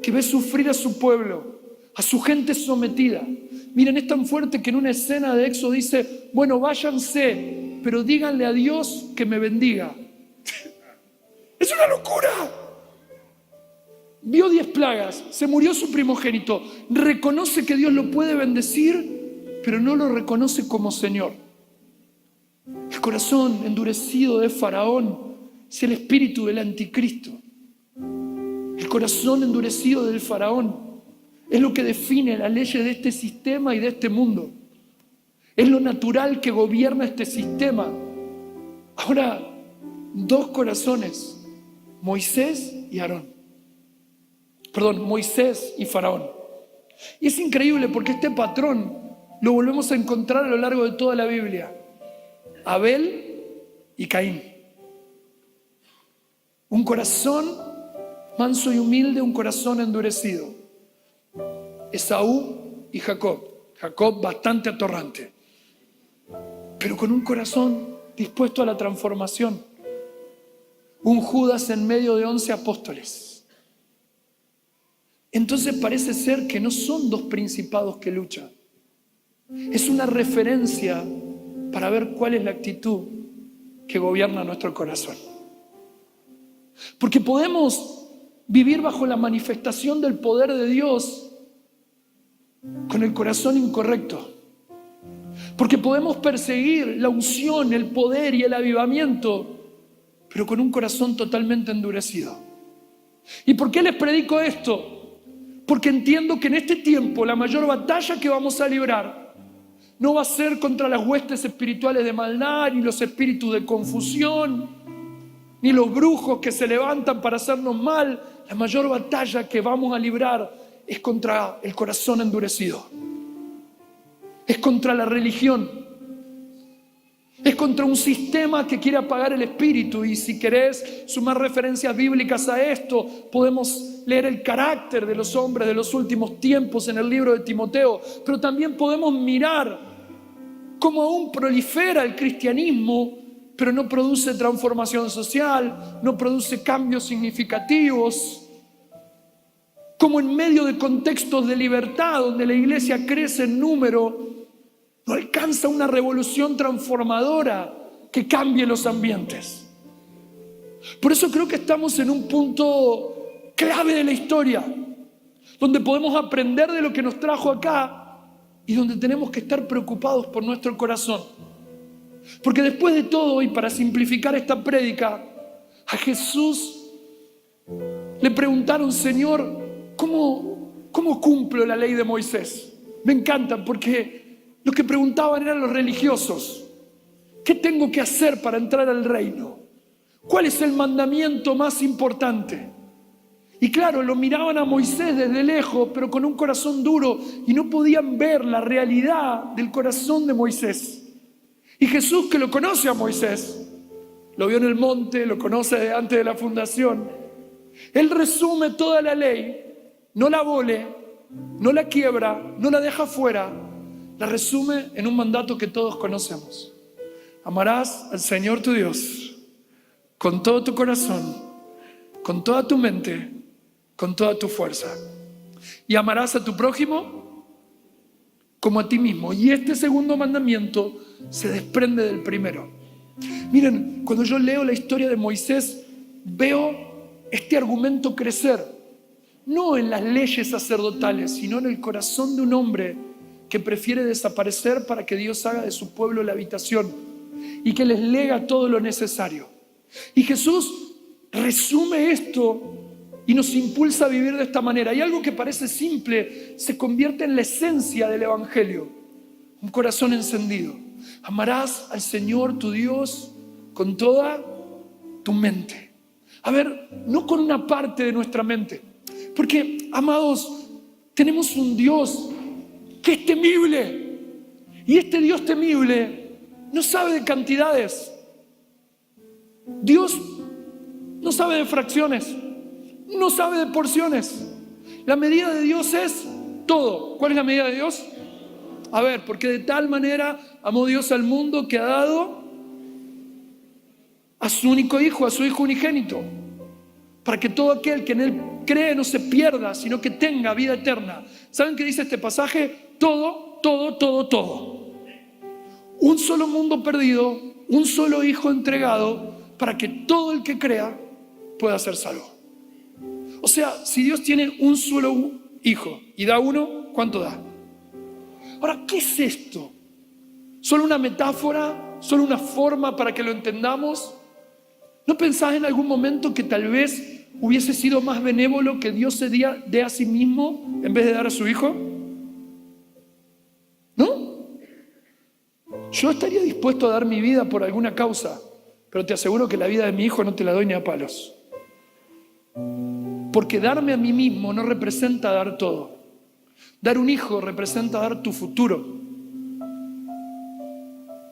Speaker 1: que ve sufrir a su pueblo, a su gente sometida. Miren, es tan fuerte que en una escena de Éxodo dice, bueno, váyanse, pero díganle a Dios que me bendiga. ¡Es una locura! Vio 10 plagas, se murió su primogénito, reconoce que Dios lo puede bendecir, pero no lo reconoce como Señor. El corazón endurecido de Faraón es el espíritu del anticristo. El corazón endurecido del faraón es lo que define las leyes de este sistema y de este mundo. Es lo natural que gobierna este sistema. Ahora, dos corazones, Moisés y Aarón. Perdón, Moisés y Faraón. Y es increíble porque este patrón lo volvemos a encontrar a lo largo de toda la Biblia. Abel y Caín. Un corazón manso y humilde, un corazón endurecido. Esaú y Jacob. Jacob bastante atorrante, pero con un corazón dispuesto a la transformación. un Judas en medio de 11 apóstoles. Entonces parece ser que no son dos principados que luchan. Es una referencia para ver cuál es la actitud que gobierna nuestro corazón. Porque podemos vivir bajo la manifestación del poder de Dios con el corazón incorrecto. Porque podemos perseguir la unción, el poder y el avivamiento, pero con un corazón totalmente endurecido. ¿Y por qué les predico esto? Porque entiendo que en este tiempo la mayor batalla que vamos a librar no va a ser contra las huestes espirituales de maldad, ni los espíritus de confusión, ni los brujos que se levantan para hacernos mal. La mayor batalla que vamos a librar es contra el corazón endurecido. Es contra la religión. Es contra un sistema que quiere apagar el espíritu. Y si querés sumar referencias bíblicas a esto, podemos leer el carácter de los hombres de los últimos tiempos en el libro de Timoteo. Pero también podemos mirar cómo aún prolifera el cristianismo, pero no produce transformación social, no produce cambios significativos. Como en medio de contextos de libertad, donde la iglesia crece en número, no alcanza una revolución transformadora que cambie los ambientes. Por eso creo que estamos en un punto clave de la historia, donde podemos aprender de lo que nos trajo acá y donde tenemos que estar preocupados por nuestro corazón. Porque después de todo, y para simplificar esta prédica, a Jesús le preguntaron: Señor, ¿cómo cumplo la ley de Moisés? Me encanta porque lo que preguntaban eran los religiosos. ¿Qué tengo que hacer para entrar al reino? ¿Cuál es el mandamiento más importante? Y claro, lo miraban a Moisés desde lejos, pero con un corazón duro, y no podían ver la realidad del corazón de Moisés. Y Jesús, que lo conoce a Moisés, lo vio en el monte, lo conoce desde antes de la fundación, él resume toda la ley, no la abole, no la quiebra, no la deja fuera, la resume en un mandato que todos conocemos. Amarás al Señor tu Dios con todo tu corazón, con toda tu mente, con toda tu fuerza. Y amarás a tu prójimo como a ti mismo. Y este segundo mandamiento se desprende del primero. Miren, cuando yo leo la historia de Moisés, veo este argumento crecer, no en las leyes sacerdotales, sino en el corazón de un hombre que prefiere desaparecer para que Dios haga de su pueblo la habitación y que les lega todo lo necesario. Y Jesús resume esto y nos impulsa a vivir de esta manera. Y algo que parece simple se convierte en la esencia del Evangelio. Un corazón encendido. Amarás al Señor tu Dios con toda tu mente. A ver, no con una parte de nuestra mente. Porque, amados, tenemos un Dios que es temible. Y este Dios temible no sabe de cantidades. Dios no sabe de fracciones. No sabe de porciones. La medida de Dios es todo. ¿Cuál es la medida de Dios? A ver, porque de tal manera amó Dios al mundo que ha dado a su único hijo, a su hijo unigénito, para que todo aquel que en él cree no se pierda, sino que tenga vida eterna. ¿Saben qué dice este pasaje? Todo, todo, todo, todo. Un solo mundo perdido, un solo hijo entregado, para que todo el que crea pueda ser salvo. O sea, si Dios tiene un solo hijo y da uno, ¿cuánto da? Ahora, ¿qué es esto? ¿Solo una metáfora? ¿Solo una forma para que lo entendamos? ¿No pensás en algún momento que tal vez hubiese sido más benévolo que Dios se dé a sí mismo en vez de dar a su hijo? ¿No? Yo estaría dispuesto a dar mi vida por alguna causa, pero te aseguro que la vida de mi hijo no te la doy ni a palos. Porque darme a mí mismo no representa dar todo. Dar un hijo representa dar tu futuro.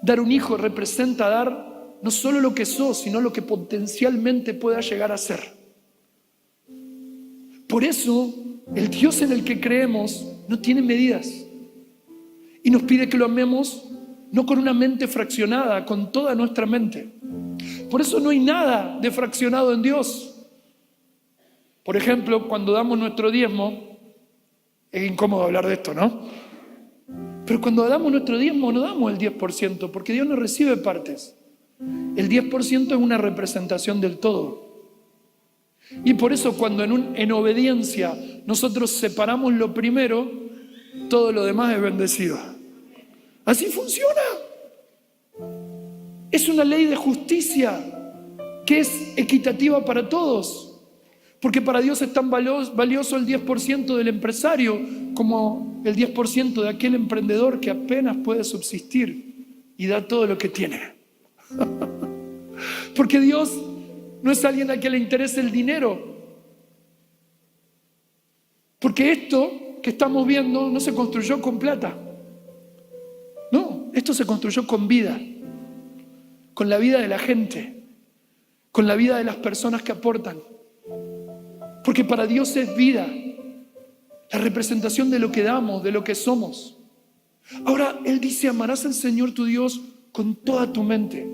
Speaker 1: Dar un hijo representa dar no solo lo que sos, sino lo que potencialmente puedas llegar a ser. Por eso, el Dios en el que creemos no tiene medidas. Y nos pide que lo amemos no con una mente fraccionada, con toda nuestra mente. Por eso no hay nada de fraccionado en Dios. Por ejemplo, cuando damos nuestro diezmo, es incómodo hablar de esto, ¿no? Pero cuando damos nuestro diezmo no damos el 10%, porque Dios no recibe partes. El 10% es una representación del todo. Y por eso cuando en obediencia nosotros separamos lo primero, todo lo demás es bendecido. Así funciona. Es una ley de justicia que es equitativa para todos. Porque para Dios es tan valioso el 10% del empresario como el 10% de aquel emprendedor que apenas puede subsistir y da todo lo que tiene. Porque Dios no es alguien a quien le interese el dinero. Porque esto que estamos viendo no se construyó con plata. No, esto se construyó con vida. Con la vida de la gente. Con la vida de las personas que aportan. Porque para Dios es vida. La representación de lo que damos, de lo que somos. Ahora, Él dice, amarás al Señor tu Dios con toda tu mente.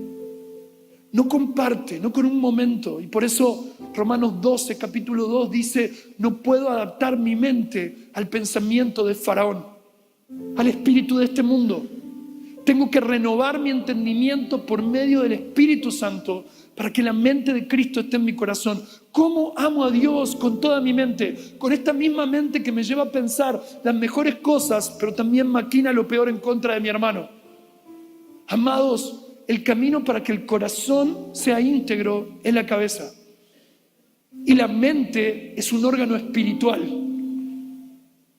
Speaker 1: No con parte, no con un momento. Y por eso Romanos 12, capítulo 2 dice, no puedo adaptar mi mente al pensamiento de Faraón, al espíritu de este mundo. Tengo que renovar mi entendimiento por medio del Espíritu Santo para que la mente de Cristo esté en mi corazón. ¿Cómo amo a Dios con toda mi mente? Con esta misma mente que me lleva a pensar las mejores cosas, pero también maquina lo peor en contra de mi hermano. Amados, el camino para que el corazón sea íntegro es la cabeza. Y la mente es un órgano espiritual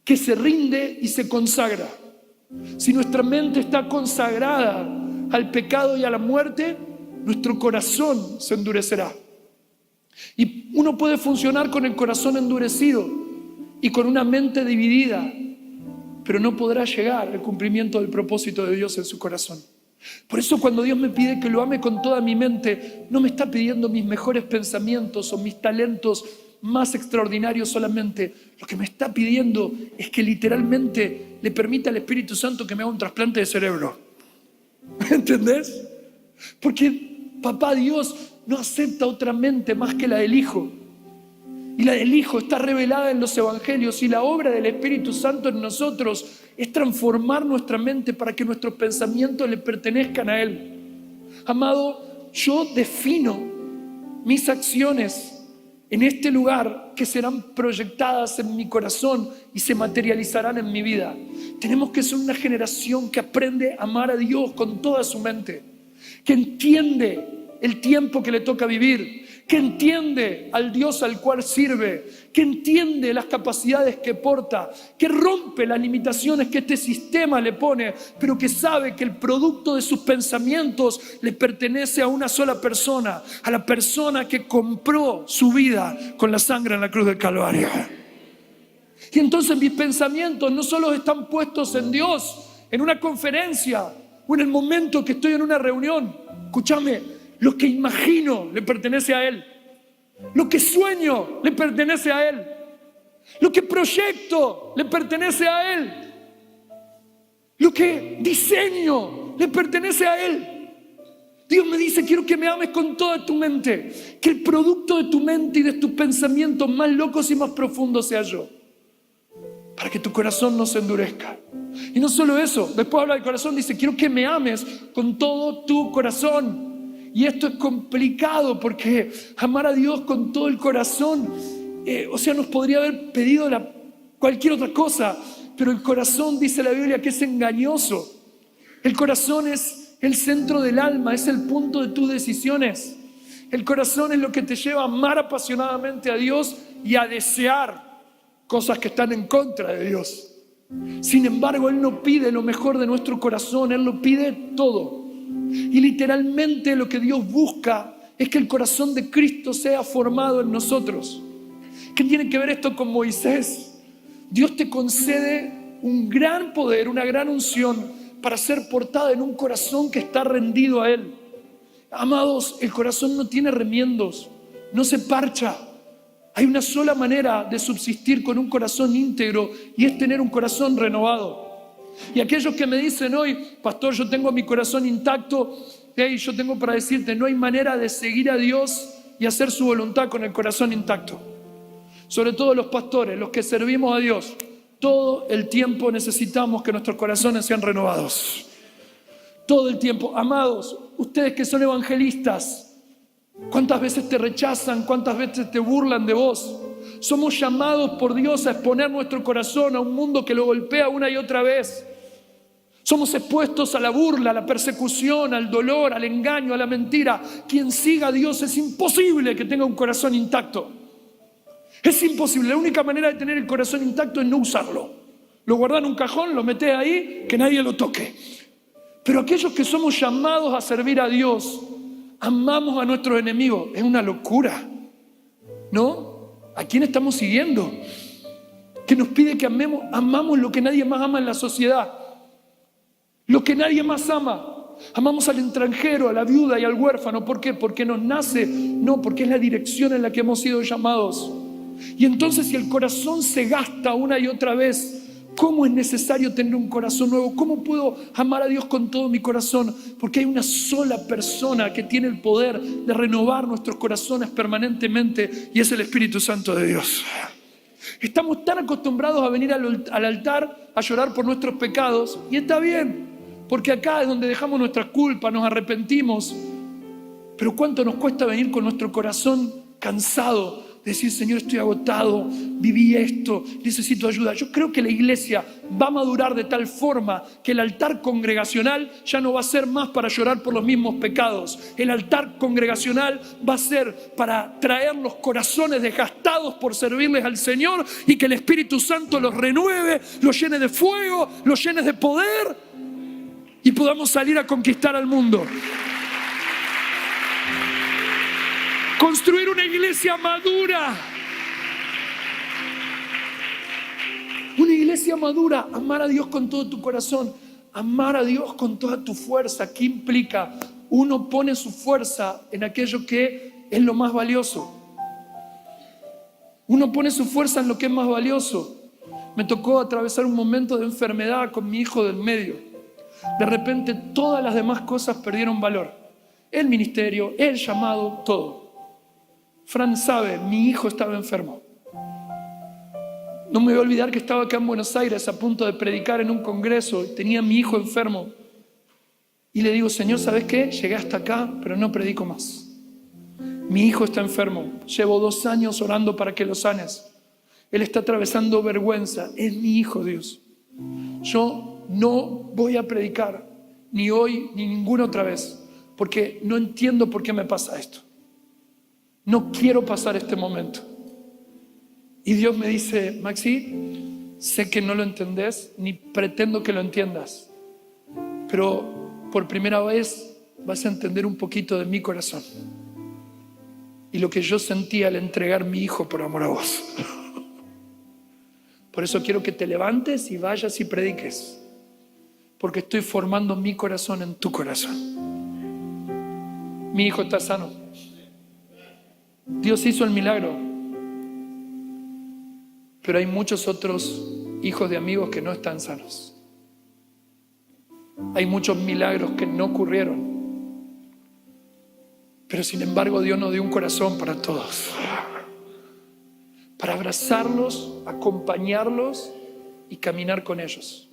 Speaker 1: que se rinde y se consagra. Si nuestra mente está consagrada al pecado y a la muerte, nuestro corazón se endurecerá. Y uno puede funcionar con el corazón endurecido y con una mente dividida, pero no podrá llegar al cumplimiento del propósito de Dios en su corazón. Por eso cuando Dios me pide que lo ame con toda mi mente, no me está pidiendo mis mejores pensamientos o mis talentos más extraordinarios solamente. Lo que me está pidiendo es que literalmente le permita al Espíritu Santo que me haga un trasplante de cerebro. ¿Entendés? Porque papá Dios no acepta otra mente más que la del Hijo. Y la del Hijo está revelada en los Evangelios, y la obra del Espíritu Santo en nosotros es transformar nuestra mente para que nuestros pensamientos le pertenezcan a Él. Amado, yo defino mis acciones en este lugar que serán proyectadas en mi corazón y se materializarán en mi vida. Tenemos que ser una generación que aprende a amar a Dios con toda su mente, que entiende el tiempo que le toca vivir, que entiende al Dios al cual sirve, que entiende las capacidades que porta, que rompe las limitaciones que este sistema le pone, pero que sabe que el producto de sus pensamientos le pertenece a una sola persona, a la persona que compró su vida con la sangre en la cruz del Calvario. Y entonces mis pensamientos no solo están puestos en Dios, en una conferencia o en el momento que estoy en una reunión. Escúchame, lo que imagino le pertenece a Él. Lo que sueño le pertenece a Él. Lo que proyecto le pertenece a Él. Lo que diseño le pertenece a Él. Dios me dice, quiero que me ames con toda tu mente. Que el producto de tu mente y de tus pensamientos más locos y más profundos sea yo. Para que tu corazón no se endurezca. Y no solo eso, después habla del corazón, dice, quiero que me ames con todo tu corazón. Y esto es complicado porque amar a Dios con todo el corazón, nos podría haber pedido cualquier otra cosa, pero el corazón, dice la Biblia, que es engañoso. El corazón es el centro del alma, es el punto de tus decisiones. El corazón es lo que te lleva a amar apasionadamente a Dios y a desear cosas que están en contra de Dios. Sin embargo, Él no pide lo mejor de nuestro corazón, Él lo pide todo. Y literalmente lo que Dios busca es que el corazón de Cristo sea formado en nosotros. ¿Qué tiene que ver esto con Moisés? Dios te concede un gran poder, una gran unción para ser portada en un corazón que está rendido a Él. Amados, el corazón no tiene remiendos, no se parcha. Hay una sola manera de subsistir con un corazón íntegro y es tener un corazón renovado. Y aquellos que me dicen hoy, pastor, yo tengo mi corazón intacto, hey, yo tengo para decirte, no hay manera de seguir a Dios y hacer su voluntad con el corazón intacto. Sobre todo los pastores, los que servimos a Dios, todo el tiempo necesitamos que nuestros corazones sean renovados. Todo el tiempo. Amados, ustedes que son evangelistas, ¿cuántas veces te rechazan? ¿Cuántas veces te burlan de vos? Somos llamados por Dios a exponer nuestro corazón a un mundo que lo golpea una y otra vez. Somos expuestos a la burla, a la persecución, al dolor, al engaño, a la mentira. Quien siga a Dios es imposible que tenga un corazón intacto. Es imposible. La única manera de tener el corazón intacto es no usarlo. Lo guardás en un cajón, lo metés ahí, que nadie lo toque. Pero aquellos que somos llamados a servir a Dios, amamos a nuestros enemigos. Es una locura, ¿no? ¿A quién estamos siguiendo? Que nos pide que amamos lo que nadie más ama en la sociedad. Lo que nadie más ama. Amamos al extranjero, a la viuda y al huérfano. ¿Por qué? Porque nos nace. No, porque es la dirección en la que hemos sido llamados. Y entonces, si el corazón se gasta una y otra vez, ¿cómo es necesario tener un corazón nuevo? ¿Cómo puedo amar a Dios con todo mi corazón? Porque hay una sola persona que tiene el poder de renovar nuestros corazones permanentemente, y es el Espíritu Santo de Dios. Estamos tan acostumbrados a venir al altar a llorar por nuestros pecados, y está bien, porque acá es donde dejamos nuestras culpas, nos arrepentimos. Pero ¿cuánto nos cuesta venir con nuestro corazón cansado? Decir, Señor, estoy agotado, viví esto, necesito ayuda. Yo creo que la iglesia va a madurar de tal forma que el altar congregacional ya no va a ser más para llorar por los mismos pecados. El altar congregacional va a ser para traer los corazones desgastados por servirles al Señor, y que el Espíritu Santo los renueve, los llene de fuego, los llene de poder, y podamos salir a conquistar al mundo. Construir una iglesia madura. Una iglesia madura. Amar a Dios con todo tu corazón. Amar a Dios con toda tu fuerza. ¿Qué implica? Uno pone su fuerza en aquello que es lo más valioso. Uno pone su fuerza en lo que es más valioso. Me tocó atravesar un momento de enfermedad con mi hijo del medio. De repente todas las demás cosas perdieron valor. El ministerio, el llamado, todo. Fran sabe, mi hijo estaba enfermo. No me voy a olvidar que estaba acá en Buenos Aires a punto de predicar en un congreso y tenía a mi hijo enfermo. Y le digo, Señor, ¿sabes qué? Llegué hasta acá, pero no predico más. Mi hijo está enfermo. Llevo 2 años orando para que lo sanes. Él está atravesando vergüenza. Es mi hijo, Dios. Yo no voy a predicar, ni hoy, ni ninguna otra vez, porque no entiendo por qué me pasa esto. No quiero pasar este momento. Y Dios me dice, Maxi, sé que no lo entendés, ni pretendo que lo entiendas, pero por primera vez vas a entender un poquito de mi corazón y lo que yo sentía al entregar mi hijo por amor a vos. Por eso quiero que te levantes y vayas y prediques, porque estoy formando mi corazón en tu corazón. Mi hijo está sano. Dios hizo el milagro, pero hay muchos otros hijos de amigos que no están sanos. Hay muchos milagros que no ocurrieron, pero sin embargo Dios nos dio un corazón para todos, para abrazarlos, acompañarlos y caminar con ellos.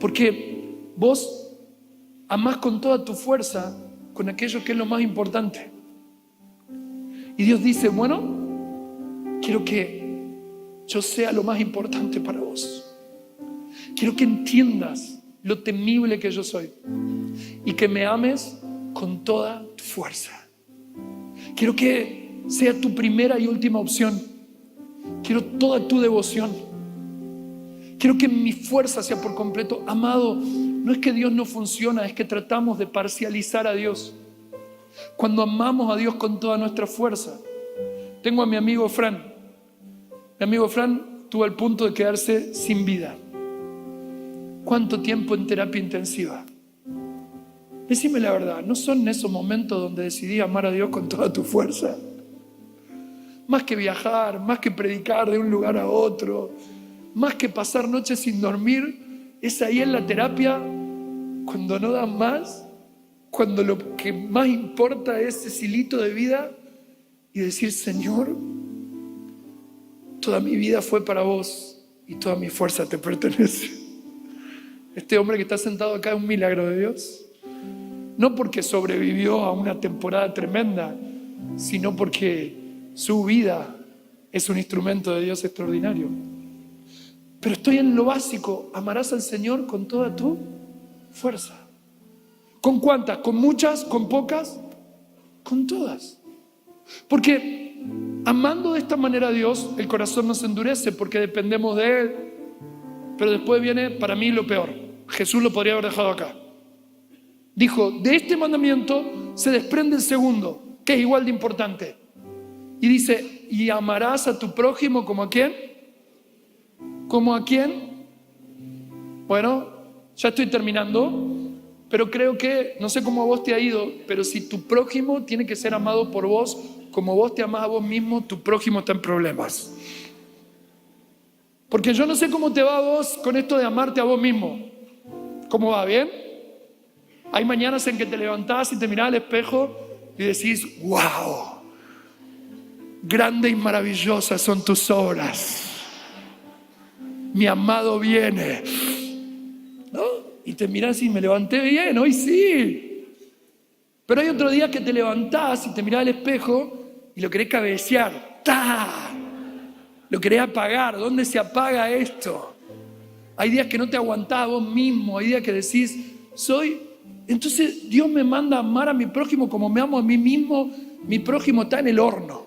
Speaker 1: Porque vos amás con toda tu fuerza con aquello que es lo más importante. Y Dios dice, bueno, quiero que yo sea lo más importante para vos. Quiero que entiendas lo temible que yo soy y que me ames con toda tu fuerza. Quiero que sea tu primera y última opción. Quiero toda tu devoción. Quiero que mi fuerza sea por completo. Amado, no es que Dios no funciona, es que tratamos de parcializar a Dios. Cuando amamos a Dios con toda nuestra fuerza. Tengo a mi amigo Fran. Mi amigo Fran estuvo al punto de quedarse sin vida. ¿Cuánto tiempo en terapia intensiva? Decime la verdad, ¿no son esos momentos donde decidí amar a Dios con toda tu fuerza? Más que viajar, más que predicar de un lugar a otro, más que pasar noches sin dormir, es ahí en la terapia cuando no dan más cuando lo que más importa es ese hilito de vida y decir, Señor, toda mi vida fue para vos y toda mi fuerza te pertenece. Este hombre que está sentado acá es un milagro de Dios. No porque sobrevivió a una temporada tremenda, sino porque su vida es un instrumento de Dios extraordinario. Pero estoy en lo básico. Amarás al Señor con toda tu fuerza. ¿Con cuántas? ¿Con muchas? ¿Con pocas? Con todas. Porque amando de esta manera a Dios, el corazón no se endurece porque dependemos de Él. Pero después viene para mí lo peor. Jesús lo podría haber dejado acá. Dijo, de este mandamiento se desprende el segundo, que es igual de importante. Y dice, y amarás a tu prójimo como a quién. ¿Como a quién? Bueno, ya estoy terminando, pero creo que, no sé cómo a vos te ha ido, pero si tu prójimo tiene que ser amado por vos, como vos te amás a vos mismo, tu prójimo está en problemas. Porque yo no sé cómo te va a vos con esto de amarte a vos mismo. ¿Cómo va? ¿Bien? Hay mañanas en que te levantás y te mirás al espejo y decís, wow, grandes y maravillosas son tus obras. Mi amado viene, ¿no? Y te mirás y me levanté bien, hoy sí. Pero hay otro día que te levantás y te mirás al espejo y lo querés cabecear. ¡Ta! Lo querés apagar. ¿Dónde se apaga esto? Hay días que no te aguantás a vos mismo. Hay días que decís, entonces Dios me manda a amar a mi prójimo como me amo a mí mismo. Mi prójimo está en el horno.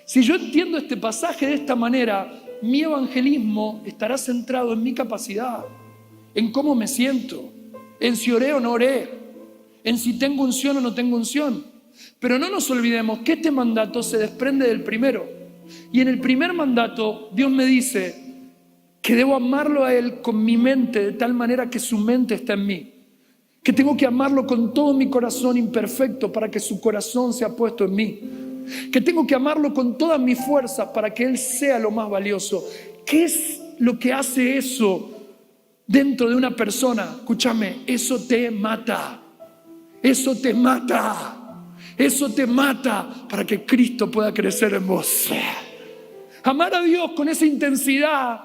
Speaker 1: Si yo entiendo este pasaje de esta manera, mi evangelismo estará centrado en mi capacidad, en cómo me siento, en si oré o no oré, en si tengo unción o no tengo unción. Pero no nos olvidemos que este mandato se desprende del primero. Y en el primer mandato Dios me dice que debo amarlo a Él con mi mente de tal manera que su mente está en mí. Que tengo que amarlo con todo mi corazón imperfecto para que su corazón sea puesto en mí. Que tengo que amarlo con todas mis fuerzas para que Él sea lo más valioso. ¿Qué es lo que hace eso dentro de una persona? Escúchame, eso te mata. Eso te mata. Eso te mata para que Cristo pueda crecer en vos. Amar a Dios con esa intensidad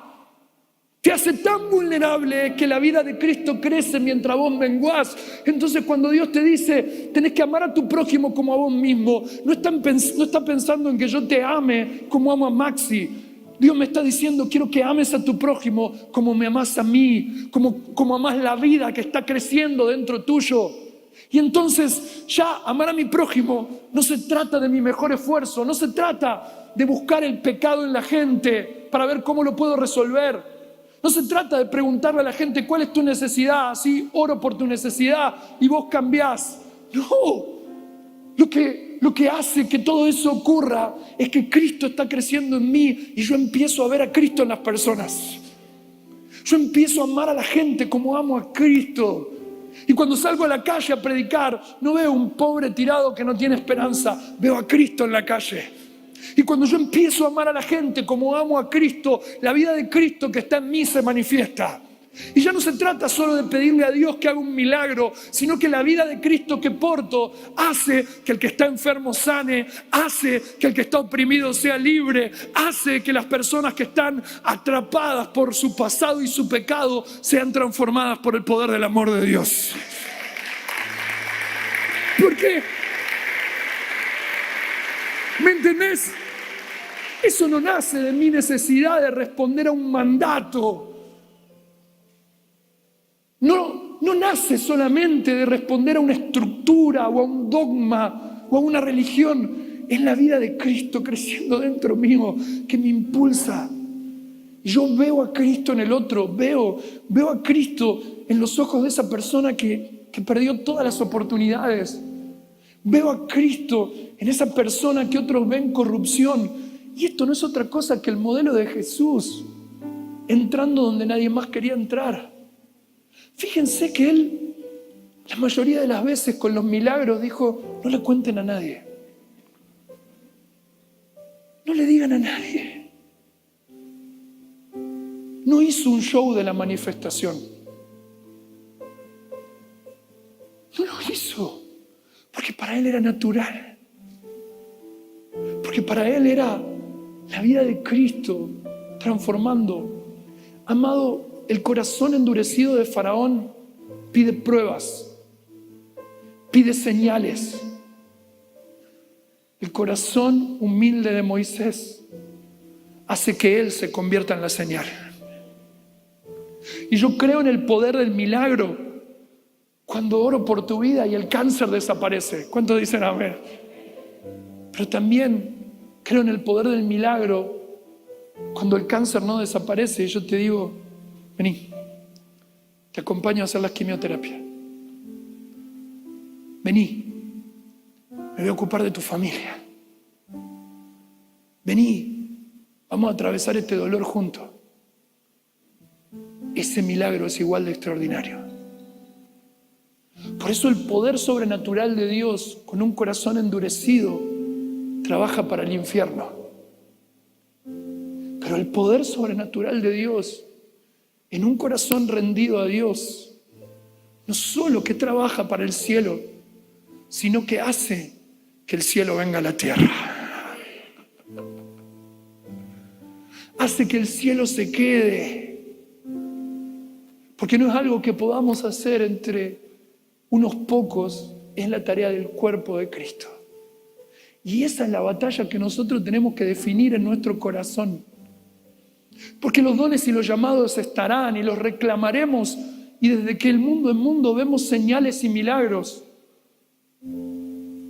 Speaker 1: te hace tan vulnerable que la vida de Cristo crece mientras vos menguás. Entonces cuando Dios te dice, tenés que amar a tu prójimo como a vos mismo, no está pensando en que yo te ame como amo a Maxi. Dios me está diciendo, quiero que ames a tu prójimo como me amás a mí, como amás la vida que está creciendo dentro tuyo. Y entonces ya amar a mi prójimo no se trata de mi mejor esfuerzo, no se trata de buscar el pecado en la gente para ver cómo lo puedo resolver. No se trata de preguntarle a la gente cuál es tu necesidad, así oro por tu necesidad y vos cambiás. No, lo que hace que todo eso ocurra es que Cristo está creciendo en mí y yo empiezo a ver a Cristo en las personas. Yo empiezo a amar a la gente como amo a Cristo. Y cuando salgo a la calle a predicar, no veo un pobre tirado que no tiene esperanza, veo a Cristo en la calle. Y cuando yo empiezo a amar a la gente como amo a Cristo, la vida de Cristo que está en mí se manifiesta. Y ya no se trata solo de pedirle a Dios que haga un milagro, sino que la vida de Cristo que porto hace que el que está enfermo sane, hace que el que está oprimido sea libre, hace que las personas que están atrapadas por su pasado y su pecado sean transformadas por el poder del amor de Dios. ¿Por qué? ¿Me entendés? Eso no nace de mi necesidad de responder a un mandato. No nace solamente de responder a una estructura o a un dogma o a una religión. Es la vida de Cristo creciendo dentro mío que me impulsa. Yo veo a Cristo en el otro, veo a Cristo en los ojos de esa persona que perdió todas las oportunidades. Veo a Cristo en esa persona que otros ven corrupción. Y esto no es otra cosa que el modelo de Jesús, entrando donde nadie más quería entrar. Fíjense que Él, la mayoría de las veces con los milagros, dijo, no le cuenten a nadie. No le digan a nadie. No hizo un show de la manifestación. Porque para Él era natural. Porque para Él era la vida de Cristo transformando. Amado, el corazón endurecido de Faraón pide pruebas, pide señales. El corazón humilde de Moisés hace que Él se convierta en la señal. Y yo creo en el poder del milagro cuando oro por tu vida y el cáncer desaparece. ¿Cuántos dicen amén? Pero también creo en el poder del milagro cuando el cáncer no desaparece y yo te digo, vení, te acompaño a hacer la quimioterapia. Vení, me voy a ocupar de tu familia. Vení, vamos a atravesar este dolor juntos. Ese milagro es igual de extraordinario. Por eso el poder sobrenatural de Dios con un corazón endurecido trabaja para el infierno. Pero el poder sobrenatural de Dios en un corazón rendido a Dios no solo que trabaja para el cielo, sino que hace que el cielo venga a la tierra. Hace que el cielo se quede. Porque no es algo que podamos hacer entre unos pocos, es la tarea del cuerpo de Cristo. Y esa es la batalla que nosotros tenemos que definir en nuestro corazón. Porque los dones y los llamados estarán y los reclamaremos, y desde que el mundo en mundo vemos señales y milagros,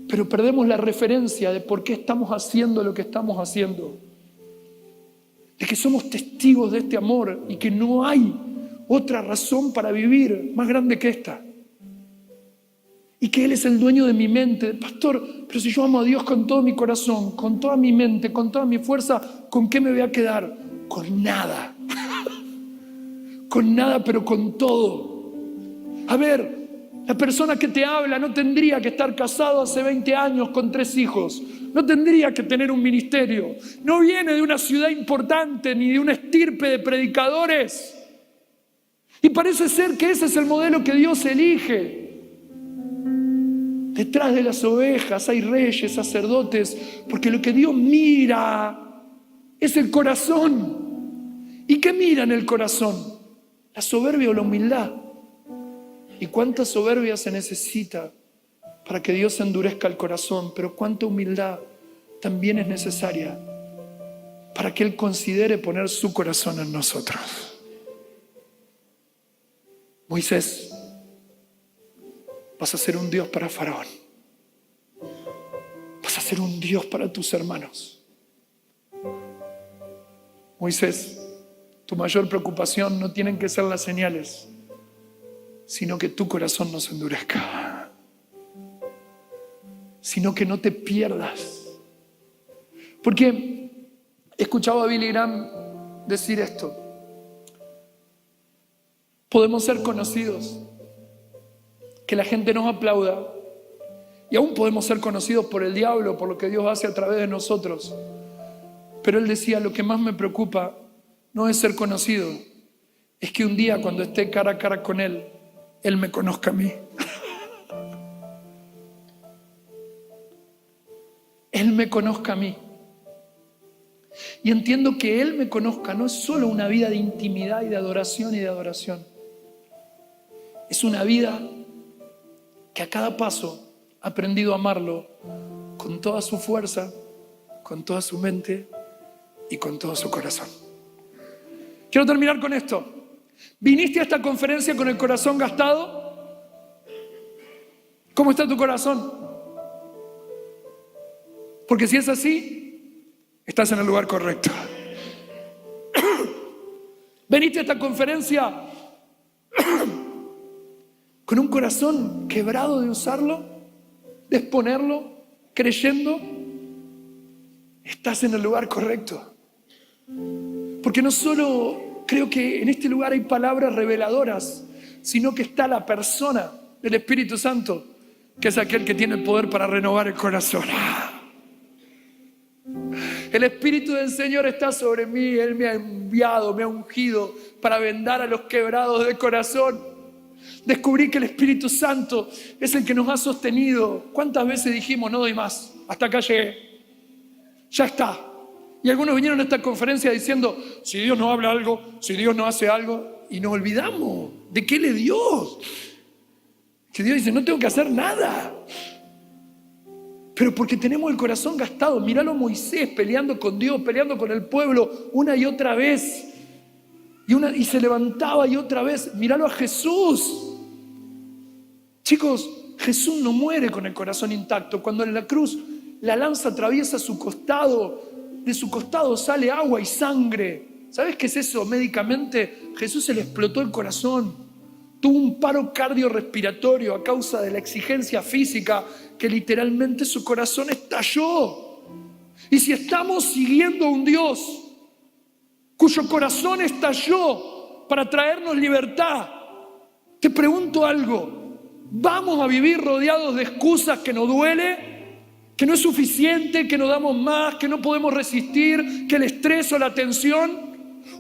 Speaker 1: pero perdemos la referencia de por qué estamos haciendo lo que estamos haciendo, de que somos testigos de este amor y que no hay otra razón para vivir más grande que esta. Y que Él es el dueño de mi mente. Pastor, pero si yo amo a Dios con todo mi corazón, con toda mi mente, con toda mi fuerza, ¿con qué me voy a quedar? Con nada. Con nada, pero con todo. A ver, la persona que te habla no tendría que estar casado hace 20 años con 3 hijos. No tendría que tener un ministerio. No viene de una ciudad importante ni de una estirpe de predicadores. Y parece ser que ese es el modelo que Dios elige. Detrás de las ovejas hay reyes, sacerdotes, porque lo que Dios mira es el corazón. ¿Y qué mira en el corazón? ¿La soberbia o la humildad? ¿Y cuánta soberbia se necesita para que Dios endurezca el corazón? Pero cuánta humildad también es necesaria para que Él considere poner su corazón en nosotros. Moisés, vas a ser un Dios para Faraón. Vas a ser un Dios para tus hermanos. Moisés, tu mayor preocupación no tienen que ser las señales, sino que tu corazón no se endurezca. Sino que no te pierdas. Porque he escuchado a Billy Graham decir esto. Podemos ser conocidos, que la gente nos aplauda, y aún podemos ser conocidos por el diablo, por lo que Dios hace a través de nosotros. Pero él decía, lo que más me preocupa no es ser conocido, es que un día cuando esté cara a cara con Él, Él me conozca a mí. Él me conozca a mí. Y entiendo que Él me conozca no es solo una vida de intimidad y de adoración y de adoración. Es una vida que a cada paso ha aprendido a amarlo con toda su fuerza, con toda su mente y con todo su corazón. Quiero terminar con esto. ¿Viniste a esta conferencia con el corazón gastado? ¿Cómo está tu corazón? Porque si es así, estás en el lugar correcto. ¿Veniste a esta conferencia con un corazón quebrado de usarlo, de exponerlo, creyendo? Estás en el lugar correcto. Porque no solo creo que en este lugar hay palabras reveladoras, sino que está la persona del Espíritu Santo, que es aquel que tiene el poder para renovar el corazón. El Espíritu del Señor está sobre mí. Él me ha enviado, me ha ungido para vendar a los quebrados de corazón, Descubrí que el Espíritu Santo es el que nos ha sostenido. ¿Cuántas veces dijimos, no doy más, hasta acá llegué? Ya está. Y algunos vinieron a esta conferencia diciendo, si Dios no habla algo, si Dios no hace algo, y nos olvidamos de qué le dio. Que Dios dice, no tengo que hacer nada. Pero porque tenemos el corazón gastado. Míralo a Moisés peleando con Dios, peleando con el pueblo una y otra vez. Y se levantaba y otra vez. Míralo a Jesús. Chicos, Jesús no muere con el corazón intacto. Cuando en la cruz la lanza atraviesa su costado, de su costado sale agua y sangre. ¿Sabes qué es eso? Médicamente, Jesús se le explotó el corazón. Tuvo un paro cardiorrespiratorio a causa de la exigencia física que literalmente su corazón estalló. Y si estamos siguiendo a un Dios cuyo corazón estalló para traernos libertad, te pregunto algo, ¿vamos a vivir rodeados de excusas que nos duele? ¿Que no es suficiente, que no damos más, que no podemos resistir, que el estrés o la tensión?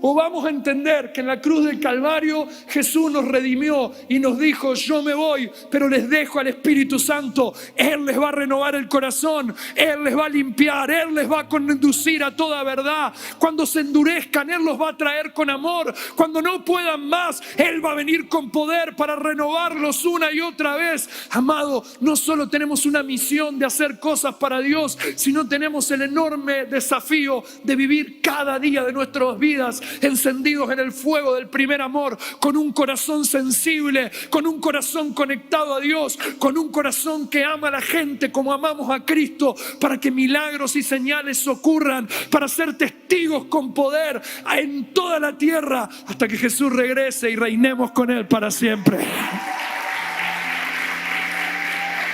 Speaker 1: ¿O vamos a entender que en la cruz del Calvario Jesús nos redimió y nos dijo, yo me voy, pero les dejo al Espíritu Santo? Él les va a renovar el corazón, Él les va a limpiar, Él les va a conducir a toda verdad. Cuando se endurezcan, Él los va a traer con amor. Cuando no puedan más, Él va a venir con poder para renovarlos una y otra vez. Amado, no solo tenemos una misión de hacer cosas para Dios, sino tenemos el enorme desafío de vivir cada día de nuestras vidas encendidos en el fuego del primer amor, con un corazón sensible, con un corazón conectado a Dios, con un corazón que ama a la gente como amamos a Cristo, para que milagros y señales ocurran, para ser testigos con poder en toda la tierra, hasta que Jesús regrese y reinemos con Él para siempre.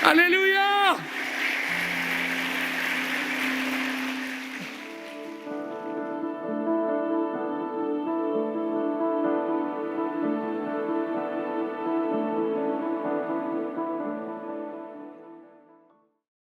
Speaker 1: ¡Aleluya!